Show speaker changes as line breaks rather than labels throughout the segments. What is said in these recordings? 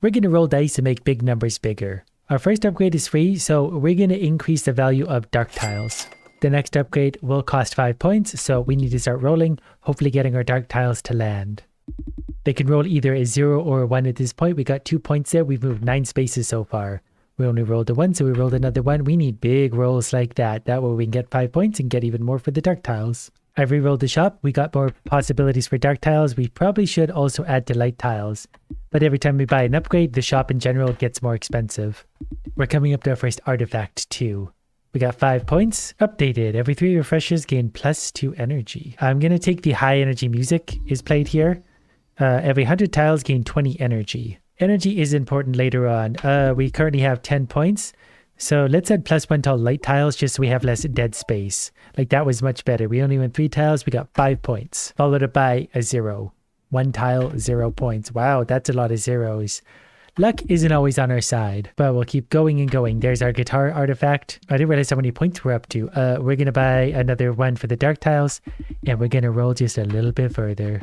We're going to roll dice and make big numbers bigger. Our first upgrade is free, so we're going to increase the value of dark tiles. The next upgrade will cost 5 points, so we need to start rolling, hopefully getting our dark tiles to land. They can roll either a 0 or a 1 at this point. We got 2 points there. We've moved 9 spaces so far. We only rolled a 1, so we rolled another 1. We need big rolls like that. That way we can get 5 points and get even more for the dark tiles. I re-rolled the shop. We got more possibilities for dark tiles. We probably should also add to light tiles. But every time we buy an upgrade, the shop in general gets more expensive. We're coming up to our first artifact too. We got 5 points. Updated. Every 3 refreshes gain +2 energy. I'm going to take the high energy music is played here. Every 100 tiles gain 20 energy. Energy is important later on. We currently have 10 points. So let's add +1 to all light tiles just so we have less dead space. Like that was much better. We only went 3 tiles. We got 5 points. Followed up by a 0. 1 tile, 0 points. Wow, that's a lot of zeros. Luck isn't always on our side, but we'll keep going and going. There's our guitar artifact. I didn't realize how many points we're up to. We're going to buy another 1 for the dark tiles, and we're going to roll just a little bit further.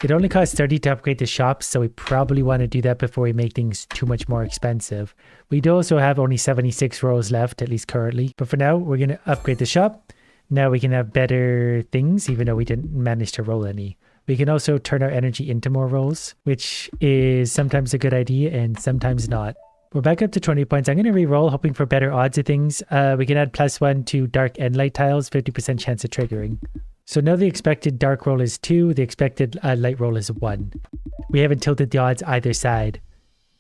It only costs 30 to upgrade the shop, so we probably want to do that before we make things too much more expensive. We do also have only 76 rolls left, at least currently. But for now, we're going to upgrade the shop. Now we can have better things, even though we didn't manage to roll any. We can also turn our energy into more rolls, which is sometimes a good idea and sometimes not. We're back up to 20 points. I'm going to re-roll, hoping for better odds of things. We can add +1 to dark and light tiles, 50% chance of triggering. So now the expected dark roll is 2, the expected light roll is 1. We haven't tilted the odds either side.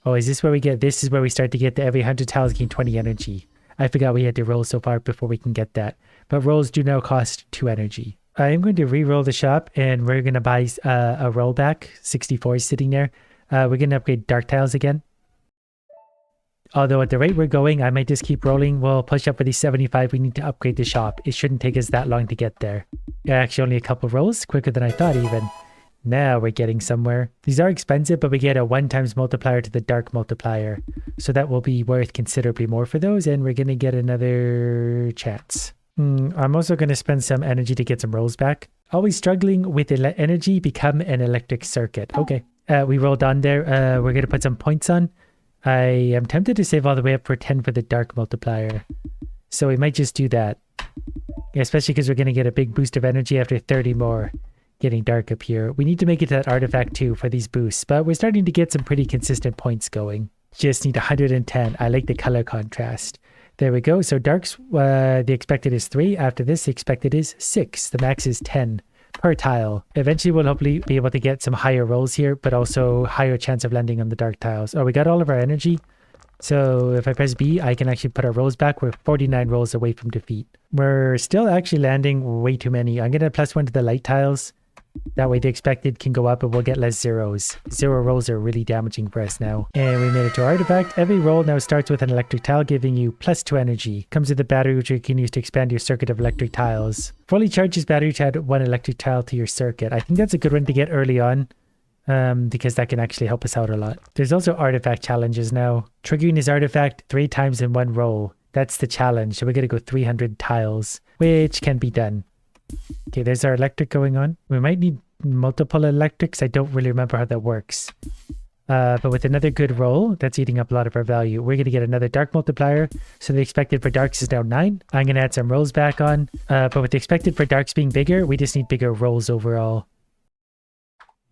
Oh, is this where we get, this is where we start to get the every 100 tiles gain 20 energy. I forgot we had to roll so far before we can get that. But rolls do now cost 2 energy. I'm going to re-roll the shop and we're going to buy a rollback. 64 is sitting there. We're going to upgrade dark tiles again. Although at the rate we're going, I might just keep rolling. We'll push up for these 75. We need to upgrade the shop. It shouldn't take us that long to get there. Actually, only a couple rolls, quicker than I thought even. Now we're getting somewhere. These are expensive, but we get a 1 times multiplier to the dark multiplier. So that will be worth considerably more for those, and we're going to get another chance. I'm also going to spend some energy to get some rolls back. Always struggling with energy, become an electric circuit. Okay, we rolled on there. We're going to put some points on. I am tempted to save all the way up for 10 for the dark multiplier. So we might just do that. Especially because we're going to get a big boost of energy after 30 more getting dark up here. We need to make it to that artifact too for these boosts, but we're starting to get some pretty consistent points going. Just need 110. I like the color contrast. There we go. So darks, the expected is 3. After this, the expected is 6. The max is 10 per tile. Eventually, we'll hopefully be able to get some higher rolls here, but also higher chance of landing on the dark tiles. Oh, we got all of our energy. So if I press B, I can actually put our rolls back. We're 49 rolls away from defeat. We're still actually landing way too many. I'm going to +1 to the light tiles. That way the expected can go up and we'll get less zeros. 0 rolls are really damaging for us now. And we made it to our artifact. Every roll now starts with an electric tile giving you +2 energy. Comes with a battery which you can use to expand your circuit of electric tiles. Fully charges battery to add 1 electric tile to your circuit. I think that's a good one to get early on. Because that can actually help us out a lot. There's also artifact challenges now. Triggering his artifact 3 times in 1 roll. That's the challenge. So we're going to go 300 tiles, which can be done. Okay, there's our electric going on. We might need multiple electrics. I don't really remember how that works. But with another good roll, that's eating up a lot of our value. We're going to get another dark multiplier. So the expected for darks is now 9. I'm going to add some rolls back on. But with the expected for darks being bigger, we just need bigger rolls overall.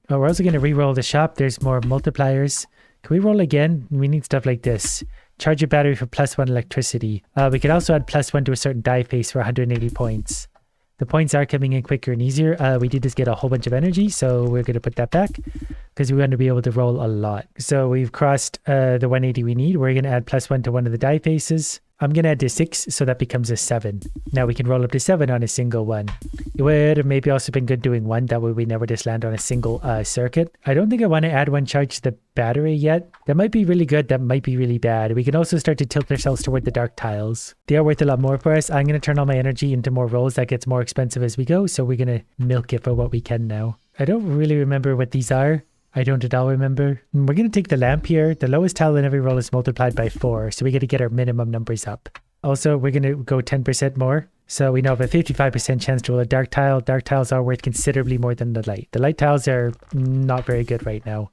Oh, we're also going to re-roll the shop. There's more multipliers. Can we roll again? We need stuff like this. Charge your battery for +1 electricity. We can also add +1 to a certain die face for 180 points. The points are coming in quicker and easier. We did just get a whole bunch of energy, so we're going to put that back because we want to be able to roll a lot. So we've crossed the 180 we need. We're going to add +1 to one of the die faces. I'm going to add to 6, so that becomes a 7. Now we can roll up to 7 on a single one. It would have maybe also been good doing 1. That way we never just land on a single circuit. I don't think I want to add 1 charge to the battery yet. That might be really good. That might be really bad. We can also start to tilt ourselves toward the dark tiles. They are worth a lot more for us. I'm going to turn all my energy into more rolls. That gets more expensive as we go, so we're going to milk it for what we can now. I don't really remember what these are. I don't at all remember. We're going to take the lamp here. The lowest tile in every roll is multiplied by 4, so we got to get our minimum numbers up. Also, we're going to go 10% more. So we now have a 55% chance to roll a dark tile. Dark tiles are worth considerably more than the light. The light tiles are not very good right now.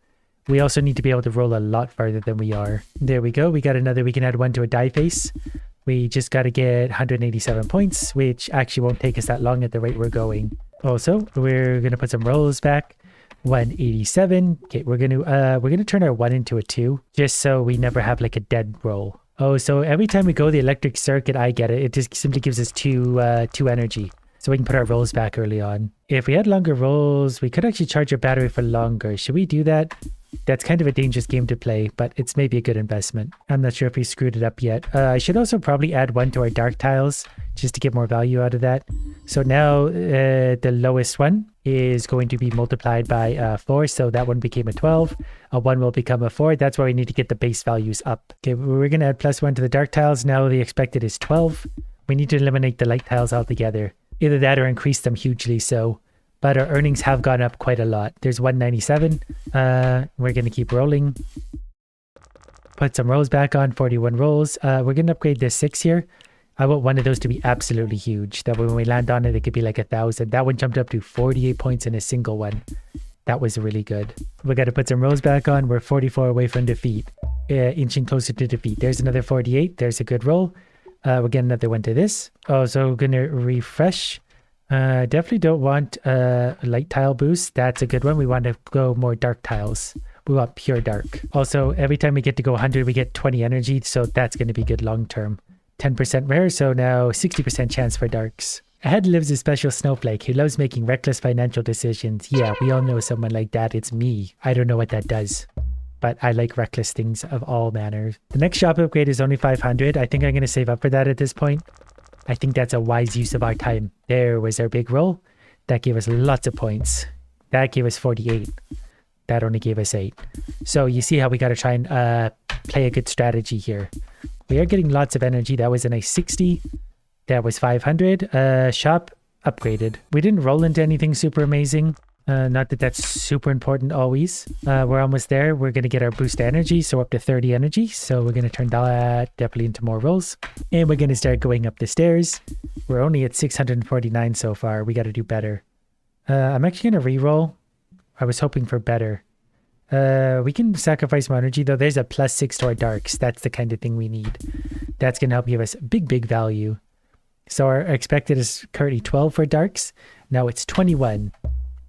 We also need to be able to roll a lot farther than we are. There we go. We got another. We can add 1 to a die face. We just got to get 187 points, which actually won't take us that long at the rate we're going. Also, we're going to put some rolls back. 187. Okay, we're gonna turn our 1 into a 2, just so we never have like a dead roll. Oh, so every time we go the electric circuit, I get it. It just simply gives us two energy. So we can put our rolls back early on. If we had longer rolls, we could actually charge our battery for longer. Should we do that? That's kind of a dangerous game to play, but it's maybe a good investment. I'm not sure if we screwed it up yet. I should also probably add 1 to our dark tiles just to get more value out of that. So now the lowest one is going to be multiplied by 4. So that one became a 12. A 1 will become a 4. That's why we need to get the base values up. Okay, we're going to add +1 to the dark tiles. Now the expected is 12. We need to eliminate the light tiles altogether. Either that or increase them hugely so. But our earnings have gone up quite a lot. There's 197. We're going to keep rolling. Put some rolls back on, 41 rolls. We're going to upgrade this 6 here. I want one of those to be absolutely huge. That way when we land on it, it could be like 1,000. That one jumped up to 48 points in a single one. That was really good. We got to put some rolls back on. We're 44 away from defeat. Inching closer to defeat. There's another 48. There's a good roll. We'll get another one to this. Oh, so we're going to refresh. Definitely don't want light tile boost. That's a good one. We want to go more dark tiles. We want pure dark. Also, every time we get to go 100, we get 20 energy. So that's going to be good long term. 10% rare, so now 60% chance for darks. Ahead lives a special snowflake who loves making reckless financial decisions. Yeah, we all know someone like that. It's me. I don't know what that does, but I like reckless things of all manners. The next shop upgrade is only 500. I think I'm going to save up for that at this point. I think that's a wise use of our time. There was our big roll. That gave us lots of points. That gave us 48. That only gave us 8. So you see how we got to try and play a good strategy here. We are getting lots of energy. That was a nice 60. That was 500. Shop upgraded. We didn't roll into anything super amazing. Not that that's super important always. We're almost there. We're going to get our boost energy. So up to 30 energy. So we're going to turn that definitely into more rolls. And we're going to start going up the stairs. We're only at 649 so far. We got to do better. I'm actually going to re-roll. I was hoping for better. We can sacrifice more energy though. There's a +6 to our darks. That's the kind of thing we need. That's going to help give us big value. So our expected is currently 12 for darks. Now it's 21.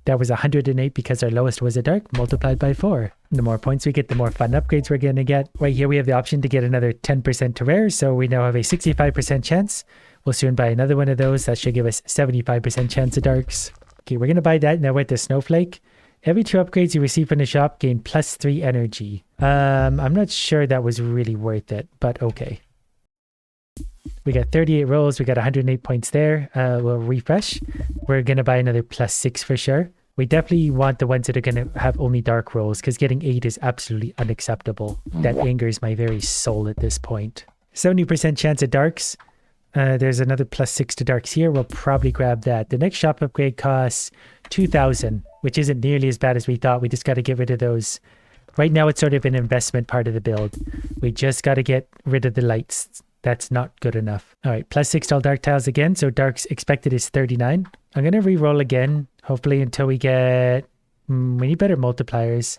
That was 108 because our lowest was a dark multiplied by 4. The more points we get, the more fun upgrades we're going to get. Right here we have the option to get another 10% to rare. So we now have a 65% chance. We'll soon buy another one of those. That should give us 75% chance of darks. Okay, we're going to buy that. Now with the snowflake. Every 2 upgrades you receive from the shop gain +3 energy. I'm not sure that was really worth it, but okay. We got 38 rolls. We got 108 points there. We'll refresh. We're going to buy another +6 for sure. We definitely want the ones that are going to have only dark rolls because getting 8 is absolutely unacceptable. That angers my very soul at this point. 70% chance of darks. There's another +6 to darks here. We'll probably grab that. The next shop upgrade costs 2,000, which isn't nearly as bad as we thought. We just got to get rid of those. Right now, it's sort of an investment part of the build. We just got to get rid of the lights. That's not good enough. All right, +6 to all dark tiles again. So darks expected is 39. I'm going to re-roll again, hopefully until we get... we need better multipliers.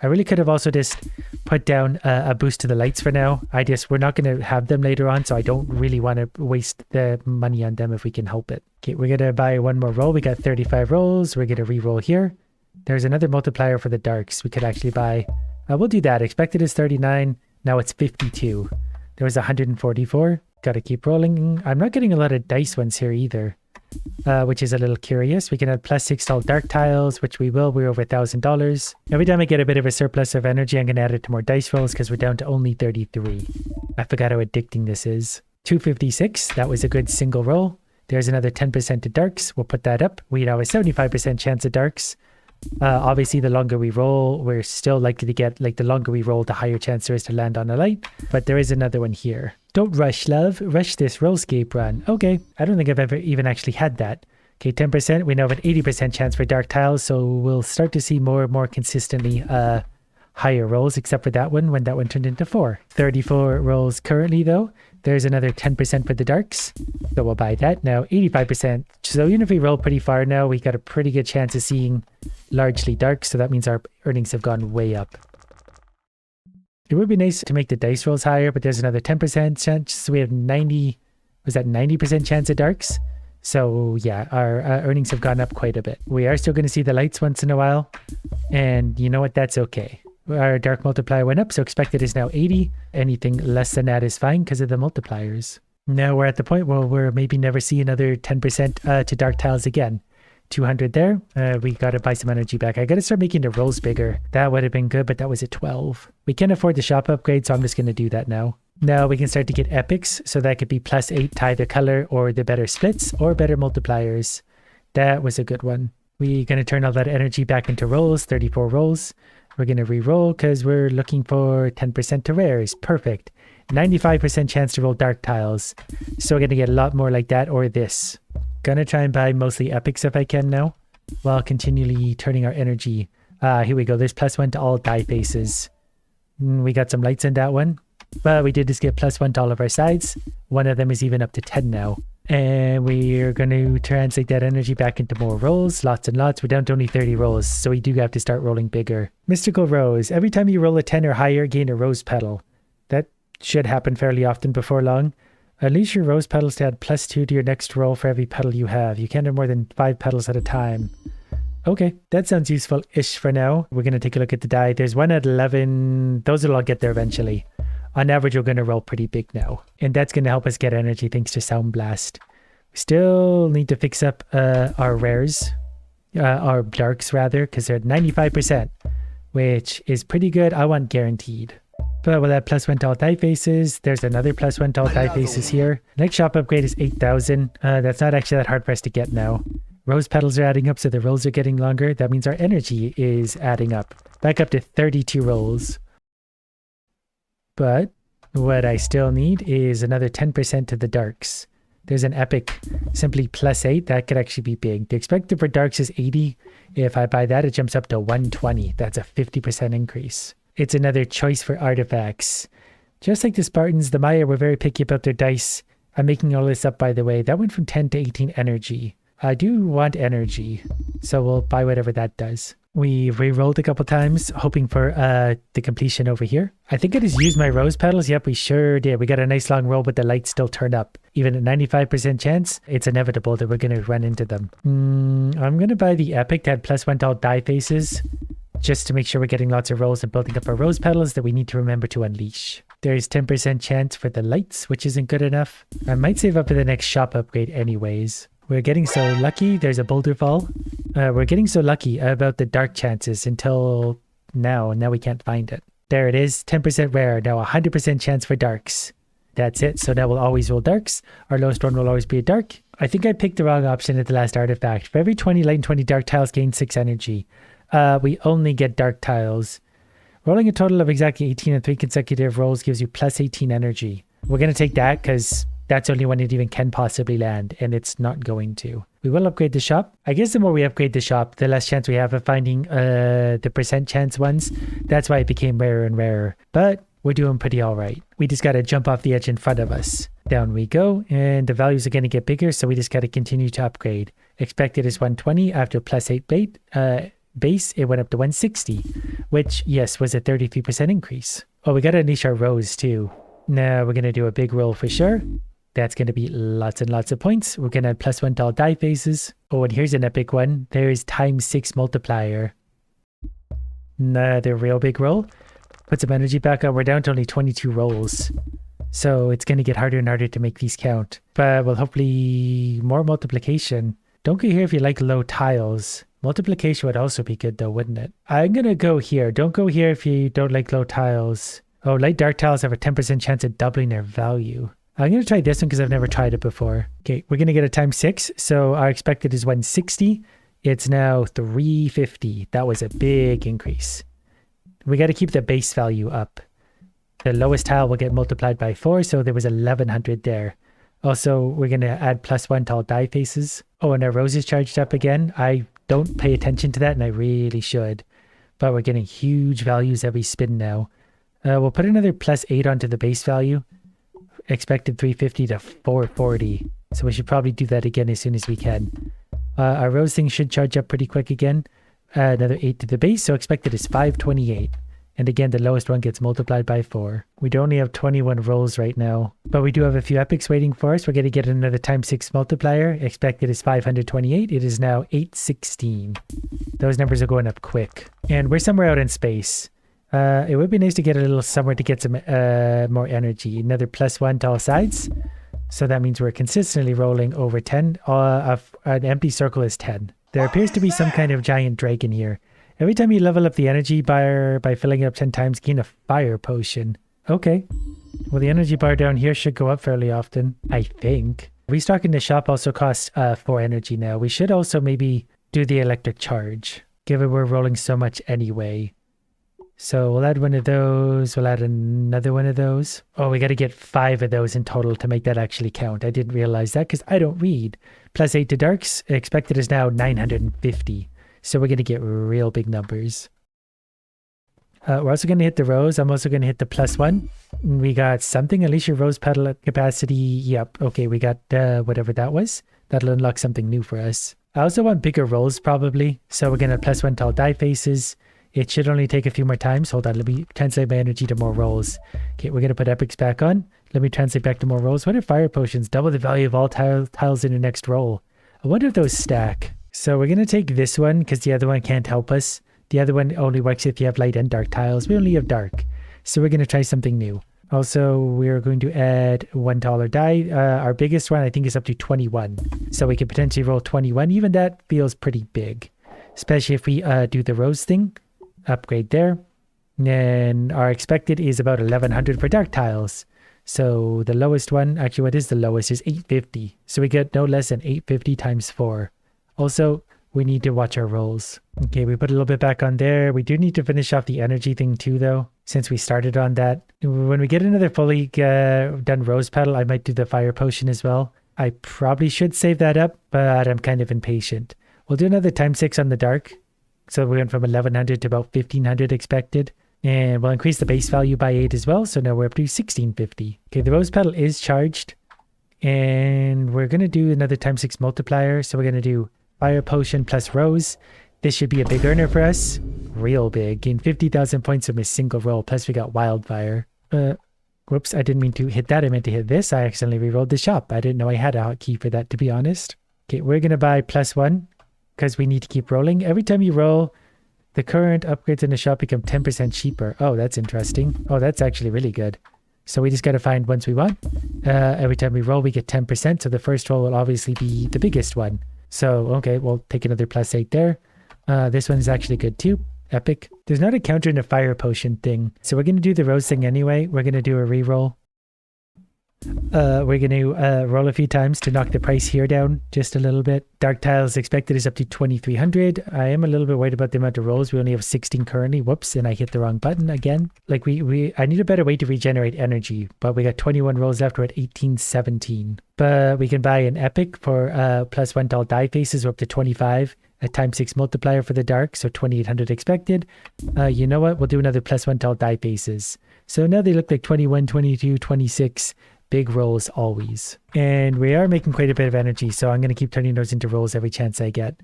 I really could have also just put down a boost to the lights for now. We're not going to have them later on, so I don't really want to waste the money on them if we can help it. Okay, we're going to buy one more roll. We got 35 rolls. We're going to re-roll here. There's another multiplier for the darks. We could actually buy... we'll do that. Expected is 39. Now it's 52. There was 144. Got to keep rolling. I'm not getting a lot of dice ones here either. Which is a little curious. We can add +6 to all dark tiles, which we will. We're over $1,000. Every time I get a bit of a surplus of energy, I'm going to add it to more dice rolls because we're down to only 33. I forgot how addicting this is. 256. That was a good single roll. There's another 10% to darks. We'll put that up. We now have a 75% chance of darks. Obviously, the longer we roll, we're still likely to get, the longer we roll, the higher chance there is to land on a light. But there is another one here. Don't rush, love. Rush this rollscape run. Okay, I don't think I've ever even actually had that. Okay, 10%. We now have an 80% chance for dark tiles, so we'll start to see more and more consistently higher rolls, except for that one when that one turned into 4. 34 rolls currently though. There's another 10% for the darks. So we'll buy that now. 85%. So even if we roll pretty far now, we got a pretty good chance of seeing largely darks. So that means our earnings have gone way up. It would be nice to make the dice rolls higher, but there's another 10% chance. So we have 90% chance of darks. So yeah, our earnings have gone up quite a bit. We are still going to see the lights once in a while. And you know what? That's okay. Our dark multiplier went up, so expected is now 80. Anything less than that is fine because of the multipliers. Now we're at the point where we'll maybe never see another 10% to dark tiles again. 200 there. We got to buy some energy back. I got to start making the rolls bigger. That would have been good, but that was at 12. We can afford the shop upgrade, so I'm just going to do that now. Now we can start to get epics, so that could be +8 to either color or the better splits or better multipliers. That was a good one. We're going to turn all that energy back into rolls, 34 rolls. We're going to re-roll because we're looking for 10% to rares. Perfect. 95% chance to roll dark tiles. So we're going to get a lot more like that or this. Gonna try and buy mostly epics if I can now, while continually turning our energy. Here we go. There's +1 to all die faces. We got some lights in that one. But we did just get +1 to all of our sides. One of them is even up to 10 now. And we're going to translate that energy back into more rolls. Lots and lots. We're down to only 30 rolls, so we do have to start rolling bigger. Mystical Rose. Every time you roll a 10 or higher, gain a rose petal. That should happen fairly often before long. Unleash your rose petals to add +2 to your next roll for every petal you have. You can't have more than 5 petals at a time. Okay, that sounds useful-ish for now. We're going to take a look at the die. There's one at 11. Those will all get there eventually. On average, we're going to roll pretty big now. And that's going to help us get energy thanks to Sound Blast. We still need to fix up our rares. Our darks, rather, because they're at 95%. Which is pretty good. I want guaranteed. But we'll add +1 to all die faces. There's another +1 to all die faces here. Next shop upgrade is 8,000. That's not actually that hard for us to get now. Rose petals are adding up, so the rolls are getting longer. That means our energy is adding up. Back up to 32 rolls. But what I still need is another 10% to the darks. There's an epic, simply +8. That could actually be big. The expected for darks is 80. If I buy that, it jumps up to 120. That's a 50% increase. It's another choice for artifacts. Just like the Spartans, the Maya were very picky about their dice. I'm making all this up, by the way. That went from 10 to 18 energy. I do want energy, so we'll buy whatever that does. We re-rolled a couple times, hoping for the completion over here. I think I just used my rose petals. Yep, we sure did. We got a nice long roll, but the lights still turn up. Even at 95% chance, it's inevitable that we're going to run into them. I'm going to buy the epic to add +1 to all die faces, just to make sure we're getting lots of rolls and building up our rose petals that we need to remember to unleash. There's 10% chance for the lights, which isn't good enough. I might save up for the next shop upgrade anyways. We're getting so lucky. There's a boulder fall. We're getting so lucky about the dark chances until now. Now we can't find it. There it is. 10% rare. Now 100% chance for darks. That's it. So now we'll always roll darks. Our lowest one will always be a dark. I think I picked the wrong option at the last artifact. For every 20 light and 20 dark tiles, gain 6 energy. We only get dark tiles. Rolling a total of exactly 18 and 3 consecutive rolls gives you +18 energy. We're going to take that because that's only when it even can possibly land, and it's not going to. We will upgrade the shop. I guess the more we upgrade the shop, the less chance we have of finding the percent chance ones. That's why it became rarer and rarer. But we're doing pretty all right. We just got to jump off the edge in front of us. Down we go, and the values are going to get bigger, so we just got to continue to upgrade. Expected is 120 after +8 base. It went up to 160, which, yes, was a 33% increase. Oh, we got to unleash our rose too. Now we're going to do a big roll for sure. That's going to be lots and lots of points. We're going to add +1 to all die faces. Oh, and here's an epic one. There's ×6 multiplier. Another real big roll. Put some energy back up. We're down to only 22 rolls. So it's going to get harder and harder to make these count. But well, hopefully more multiplication. Don't go here if you like low tiles. Multiplication would also be good though, wouldn't it? I'm going to go here. Don't go here if you don't like low tiles. Oh, light dark tiles have a 10% chance of doubling their value. I'm going to try this one because I've never tried it before. Okay, we're going to get a ×6. So our expected is 160. It's now 350. That was a big increase. We got to keep the base value up. The lowest tile will get multiplied by 4. So there was 1100 there. Also, we're going to add +1 to all die faces. Oh, and our rose is charged up again. I don't pay attention to that and I really should. but we're getting huge values every spin now. We'll put another +8 onto the base value. Expected 350 to 440. So we should probably do that again as soon as we can. Our rose thing should charge up pretty quick again. Another 8 to the base, so expected is 528. And again, the lowest one gets multiplied by 4. We do only have 21 rolls right now, but we do have a few epics waiting for us. We're going to get another ×6 multiplier. Expected is 528. It is now 816. Those numbers are going up quick. And we're somewhere out in space. It would be nice to get a little somewhere to get some more energy. Another +1 to all sides. So that means we're consistently rolling over 10. An empty circle is 10. There appears to be some kind of giant dragon here. Every time you level up the energy bar by filling it up 10 times, gain a fire potion. Okay. Well, the energy bar down here should go up fairly often, I think. Restocking the shop also costs 4 energy now. We should also maybe do the electric charge, given we're rolling so much anyway. So we'll add one of those. We'll add another one of those. Oh, we got to get 5 of those in total to make that actually count. I didn't realize that because I don't read. +8 to darks. Expected is now 950. So we're going to get real big numbers. We're also going to hit the rose. I'm also going to hit the +1. We got something. Unleash your rose petal capacity. Yep. Okay, we got whatever that was. That'll unlock something new for us. I also want bigger rolls probably. So we're going to +1 to all die faces. It should only take a few more times. Hold on, let me translate my energy to more rolls. Okay, we're going to put epics back on. Let me translate back to more rolls. What are fire potions? Double the value of all tiles in your next roll. I wonder if those stack. So we're going to take this one because the other one can't help us. The other one only works if you have light and dark tiles. We only have dark. So we're going to try something new. Also, we're going to add one taller die. Our biggest one, I think, is up to 21. So we could potentially roll 21. Even that feels pretty big, especially if we do the rose thing. Upgrade there. And our expected is about 1100 for dark tiles. So the lowest one, actually what is the lowest, is 850. So we get no less than 850 times 4. Also, we need to watch our rolls. Okay, we put a little bit back on there. We do need to finish off the energy thing too, though, since we started on that. When we get another fully done rose petal, I might do the fire potion as well. I probably should save that up, but I'm kind of impatient. We'll do another ×6 on the dark. So we went from 1100 to about 1500 expected. And we'll increase the base value by 8 as well. So now we're up to 1650. Okay, the rose petal is charged. And we're going to do another ×6 multiplier. So we're going to do fire potion plus rose. This should be a big earner for us. Real big. Gain 50,000 points from a single roll. Plus we got wildfire. Whoops, I didn't mean to hit that. I meant to hit this. I accidentally re-rolled the shop. I didn't know I had a hotkey for that, to be honest. Okay, we're going to buy +1. Because we need to keep rolling. Every time you roll, the current upgrades in the shop become 10% cheaper. Oh, that's interesting. Oh, that's actually really good. So we just got to find ones we want. Every time we roll, we get 10%. So the first roll will obviously be the biggest one. So, okay, we'll take another +8 there. This one is actually good too. Epic. There's not a counter in the fire potion thing. So we're going to do the rose thing anyway. We're going to do a re-roll. We're going to roll a few times to knock the price here down just a little bit. Dark tiles expected is up to 2300. I am a little bit worried about the amount of rolls. We only have 16 currently. Whoops, and I hit the wrong button again. Like I need a better way to regenerate energy, but we got 21 rolls left. We're at 1817. But we can buy an epic for +1 to all die faces. We're up to 25. A ×6 multiplier for the dark, so 2800 expected. You know what? We'll do another +1 to all die faces. So now they look like 21, 22, 26. Big rolls always. And we are making quite a bit of energy, so I'm going to keep turning those into rolls every chance I get.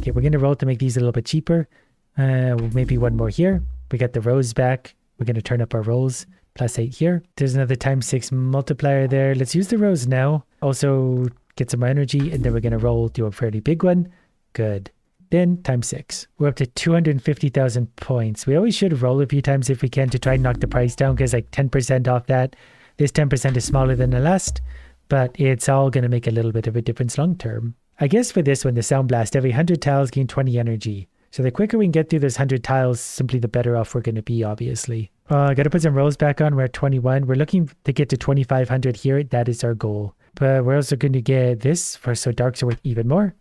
Okay, we're going to roll to make these a little bit cheaper. Maybe one more here. We got the rose back. We're going to turn up our rolls. +8 here. There's another ×6 multiplier there. Let's use the rose now. Also get some more energy, and then we're going to roll to a fairly big one. Good. Then ×6. We're up to 250,000 points. We always should roll a few times if we can to try and knock the price down, because like 10% off that. This 10% is smaller than the last, but it's all going to make a little bit of a difference long term. I guess for this one, the Sound Blast, every 100 tiles gain 20 energy. So the quicker we can get through those 100 tiles, simply the better off we're going to be, obviously. I got to put some rolls back on. We're at 21. We're looking to get to 2,500 here. That is our goal. But we're also going to get this for so darks are worth even more.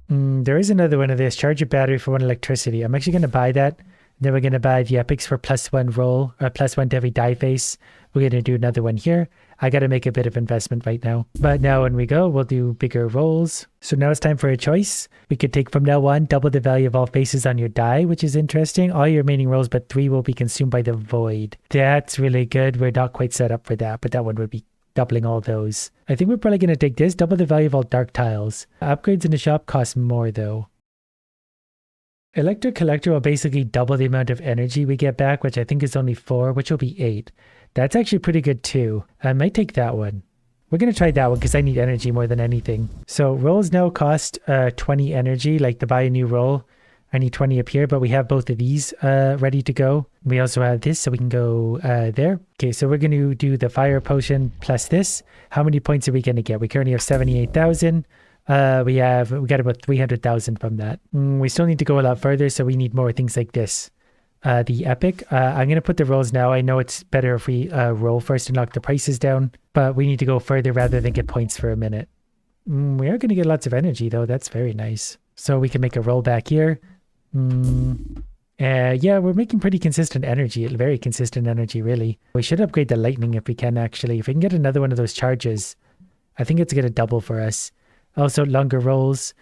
There is another one of this. Charge your battery for 1 electricity. I'm actually going to buy that. Then we're going to buy the epics for +1 roll, or +1 to every die face. We're going to do another one here. I got to make a bit of investment right now. But now when we go, we'll do bigger rolls. So now it's time for a choice. We could take from now on, double the value of all faces on your die, which is interesting. All your remaining rolls, but 3 will be consumed by the void. That's really good. We're not quite set up for that, but that one would be doubling all those. I think we're probably going to take this, double the value of all dark tiles. Upgrades in the shop cost more though. Electric Collector will basically double the amount of energy we get back, which I think is only 4, which will be 8. That's actually pretty good too. I might take that one. We're going to try that one because I need energy more than anything. So rolls now cost 20 energy, like to buy a new roll. I need 20 up here, but we have both of these ready to go. We also have this, so we can go there. Okay, so we're going to do the fire potion plus this. How many points are we going to get? We currently have 78,000. We got about 300,000 from that. We still need to go a lot further, so we need more things like this. The epic. I'm going to put the rolls now. I know it's better if we roll first and knock the prices down, but we need to go further rather than get points for a minute. We are going to get lots of energy though. That's very nice. So we can make a roll back here. Yeah, we're making pretty consistent energy. Very consistent energy, really. We should upgrade the lightning if we can, actually. If we can get another one of those charges, I think it's going to double for us. Also, longer rolls.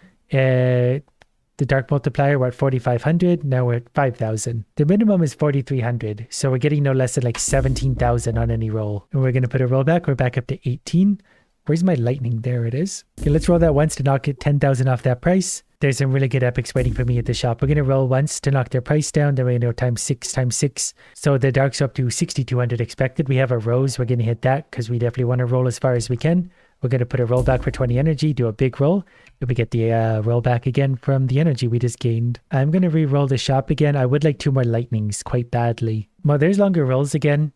The dark multiplier, we're at 4,500. Now we're at 5,000. The minimum is 4,300. So we're getting no less than like 17,000 on any roll. And we're going to put a roll back. We're back up to 18. Where's my lightning? There it is. Okay, let's roll that once to knock it 10,000 off that price. There's some really good epics waiting for me at the shop. We're going to roll once to knock their price down. Then we're going to go times 6 times 6. So the dark's up to 6,200 expected. We have a rose. We're going to hit that because we definitely want to roll as far as we can. We're going to put a roll back for 20 energy, do a big roll. If we get the roll back again from the energy we just gained. I'm going to re-roll the shop again. I would like 2 more lightnings quite badly. Well, there's longer rolls again.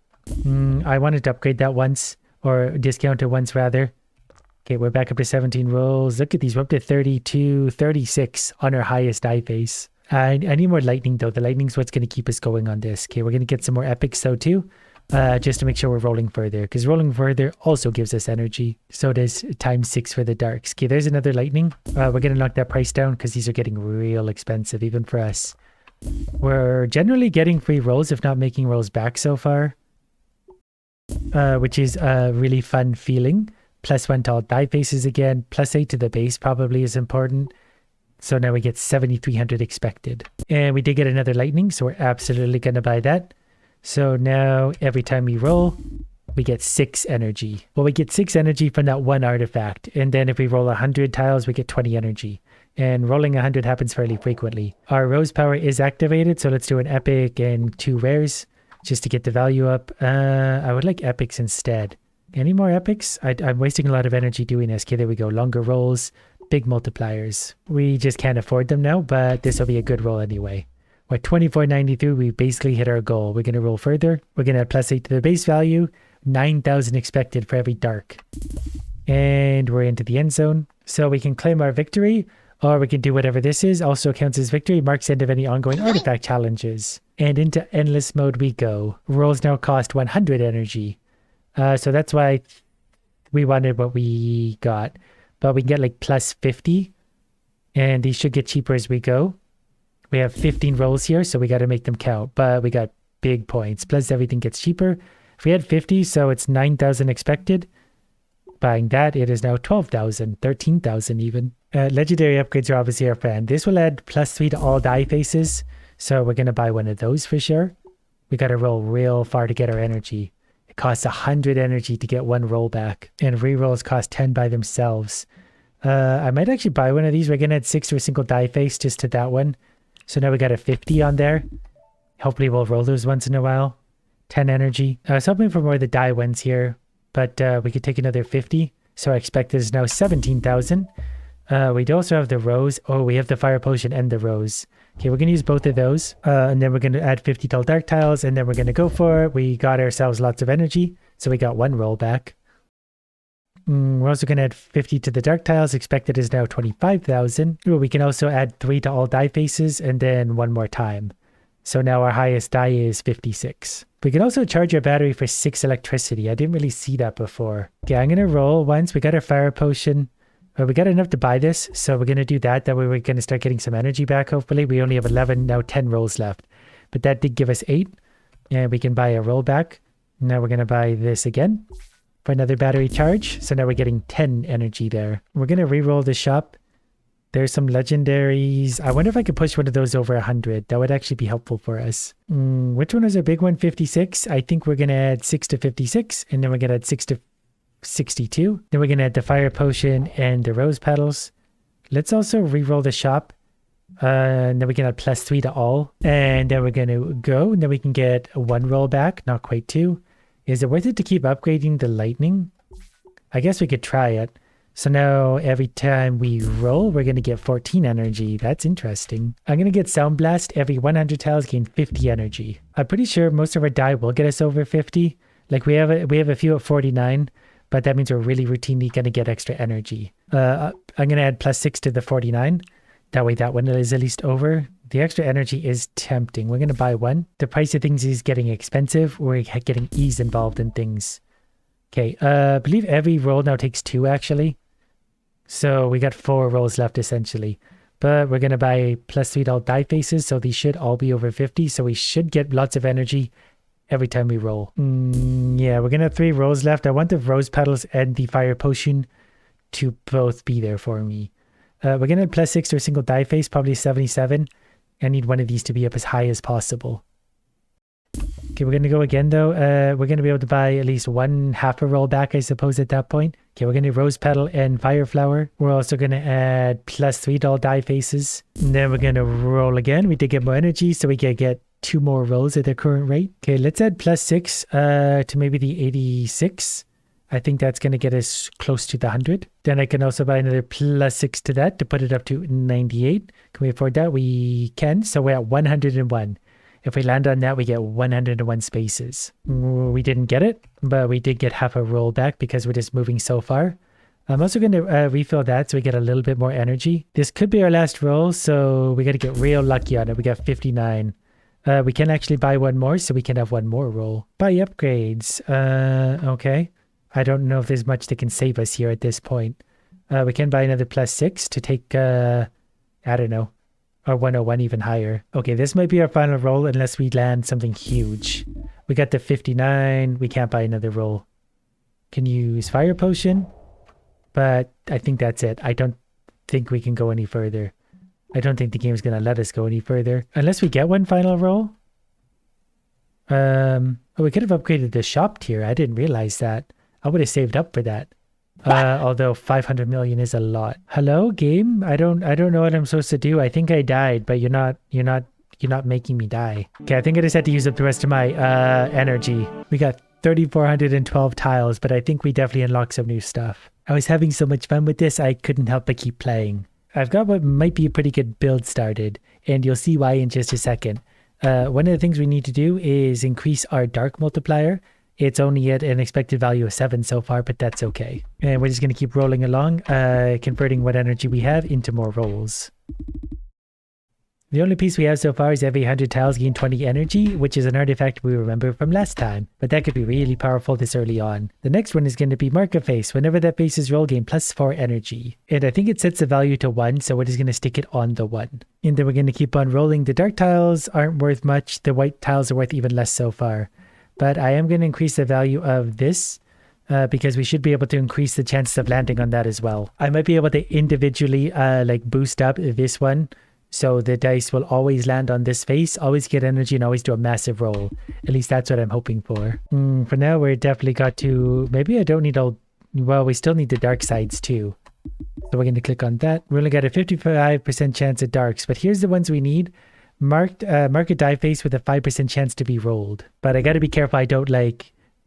I wanted to upgrade that once, or discount it once rather. Okay, we're back up to 17 rolls. Look at these. We're up to 32, 36 on our highest die face. I need more lightning though. The lightning's what's going to keep us going on this. Okay, we're going to get some more epics though too. Just to make sure we're rolling further, because rolling further also gives us energy. So does times 6 for the darks. Okay, there's another lightning. We're going to knock that price down because these are getting real expensive even for us. We're generally getting free rolls, if not making rolls back so far, which is a really fun feeling. +1 to all die faces again. +8 to the base probably is important. So now we get 7,300 expected. And we did get another lightning, so we're absolutely going to buy that. So now every time we roll, we get 6 energy. Well, we get 6 energy from that one artifact. And then if we roll 100 tiles, we get 20 energy. And rolling 100 happens fairly frequently. Our rose power is activated, so let's do an epic and 2 rares just to get the value up. I would like epics instead. Any more epics? I'm wasting a lot of energy doing this. Okay, there we go. Longer rolls, big multipliers. We just can't afford them now, but this will be a good roll anyway. We're 2493. We basically hit our goal. We're going to roll further. We're going to add +8 to the base value. 9,000 expected for every dark. And we're into the end zone. So we can claim our victory, or we can do whatever this is. Also counts as victory. Marks end of any ongoing artifact challenges. And into endless mode we go. Rolls now cost 100 energy. So that's why we wanted what we got. But we can get like +50. And these should get cheaper as we go. We have 15 rolls here, so we got to make them count. But we got big points. Plus everything gets cheaper. If we had 50, so it's 9,000 expected. Buying that, it is now 12,000, 13,000 even. Legendary upgrades are obviously our friend. This will add +3 to all die faces. So we're going to buy one of those for sure. We got to roll real far to get our energy. It costs 100 energy to get 1 roll back. And rerolls cost 10 by themselves. I might actually buy one of these. We're going to add 6 to a single die face just to that one. So now we got a 50 on there. Hopefully we'll roll those once in a while. 10 energy. I was hoping for more of the die ones here, but we could take another 50. So I expect there's now 17,000. We do also have the rose. Oh, we have the fire potion and the rose. Okay, we're going to use both of those. And then we're going to add 50 tall dark tiles, and then we're going to go for it. We got ourselves lots of energy. So we got 1 roll back. We're also going to add 50 to the dark tiles. Expected is now 25,000. We can also add 3 to all die faces and then 1 more time. So now our highest die is 56. We can also charge our battery for 6 electricity. I didn't really see that before. Okay, I'm going to roll once. We got our fire potion. We got enough to buy this, so we're going to do that. That way we're going to start getting some energy back, hopefully. We only have 11, now 10 rolls left. But that did give us 8. And we can buy a roll back. Now we're going to buy this again for another battery charge. So now we're getting 10 energy there. We're going to re-roll the shop. There's some legendaries. I wonder if I could push one of those over 100. That would actually be helpful for us. Which one is our big one? 56. I think we're going to add 6 to 56. And then we're going to add 6 to 62. Then we're going to add the fire potion and the rose petals. Let's also re-roll the shop. And then we can add +3 to all. And then we're going to go. And then we can get 1 roll back. Not quite 2. Is it worth it to keep upgrading the lightning? I guess we could try it. So now every time we roll, we're going to get 14 energy. That's interesting. I'm going to get Sound Blast. Every 100 tiles gain 50 energy. I'm pretty sure most of our die will get us over 50. Like we have a few at 49, but that means we're really routinely going to get extra energy. I'm going to add +6 to the 49. That way that one is at least over. The extra energy is tempting. We're going to buy one. The price of things is getting expensive. We're getting ease involved in things. Okay, I believe every roll now takes 2 actually. So we got 4 rolls left essentially. But we're going to buy +3 to all die faces. So these should all be over 50. So we should get lots of energy every time we roll. Yeah, we're going to have 3 rolls left. I want the rose petals and the fire potion to both be there for me. We're going to add +6 to a single die face, probably 77. I need one of these to be up as high as possible. Okay, we're going to go again though. We're going to be able to buy at least 1 half a roll back, I suppose, at that point. Okay, we're going to rose petal and fire flower. We're also going to add +3 to all die faces. And then we're going to roll again. We did get more energy, so we can get 2 more rolls at the current rate. Okay, let's add +6 to maybe the 86. I think that's going to get us close to the 100. Then I can also buy another +6 to that to put it up to 98. Can we afford that? We can. So we're at 101. If we land on that, we get 101 spaces. We didn't get it, but we did get half a roll back because we're just moving so far. I'm also going to refill that so we get a little bit more energy. This could be our last roll, so we got to get real lucky on it. We got 59. We can actually buy one more, so we can have one more roll. Buy upgrades. Okay. I don't know if there's much that can save us here at this point. We can buy another +6 to take, I don't know, or 101 even higher. Okay, this might be our final roll unless we land something huge. We got the 59. We can't buy another roll. Can use fire potion, but I think that's it. I don't think we can go any further. I don't think the game's going to let us go any further. Unless we get one final roll. Oh, we could have upgraded the shop tier. I didn't realize that. I would have saved up for that. Although 500 million is a lot. Hello, game? I don't know what I'm supposed to do. I think I died, but you're not making me die. Okay, I think I just had to use up the rest of my energy. We got 3,412 tiles, but I think we definitely unlocked some new stuff. I was having so much fun with this, I couldn't help but keep playing. I've got what might be a pretty good build started, and you'll see why in just a second. One of the things we need to do is increase our dark multiplier. It's only at an expected value of 7 so far, but that's okay. And we're just going to keep rolling along, converting what energy we have into more rolls. The only piece we have so far is every 100 tiles gain 20 energy, which is an artifact we remember from last time. But that could be really powerful this early on. The next one is going to be mark a face. Whenever that face is rolled, gain +4 energy. And I think it sets the value to 1, so we're just going to stick it on the 1. And then we're going to keep on rolling. The dark tiles aren't worth much. The white tiles are worth even less so far. But I am going to increase the value of this because we should be able to increase the chances of landing on that as well. I might be able to individually boost up this one. So the dice will always land on this face, always get energy, and always do a massive roll. At least that's what I'm hoping for. For now, we're definitely got to... Maybe I don't need all... Well, we still need the dark sides too. So we're going to click on that. We only got a 55% chance at darks, but here's the ones we need. Mark a die face with a 5% chance to be rolled. But I got to be careful I don't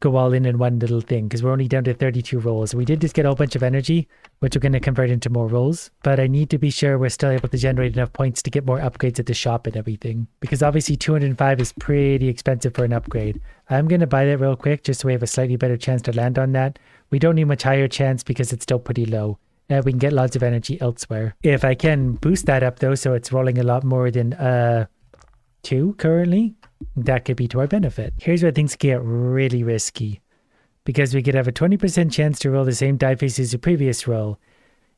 go all in one little thing because we're only down to 32 rolls. We did just get a whole bunch of energy, which we're going to convert into more rolls. But I need to be sure we're still able to generate enough points to get more upgrades at the shop and everything. Because obviously 205 is pretty expensive for an upgrade. I'm going to buy that real quick just so we have a slightly better chance to land on that. We don't need much higher chance because it's still pretty low. We can get lots of energy elsewhere. If I can boost that up though, so it's rolling a lot more than 2 currently, that could be to our benefit. Here's where things get really risky. Because we could have a 20% chance to roll the same die face as the previous roll.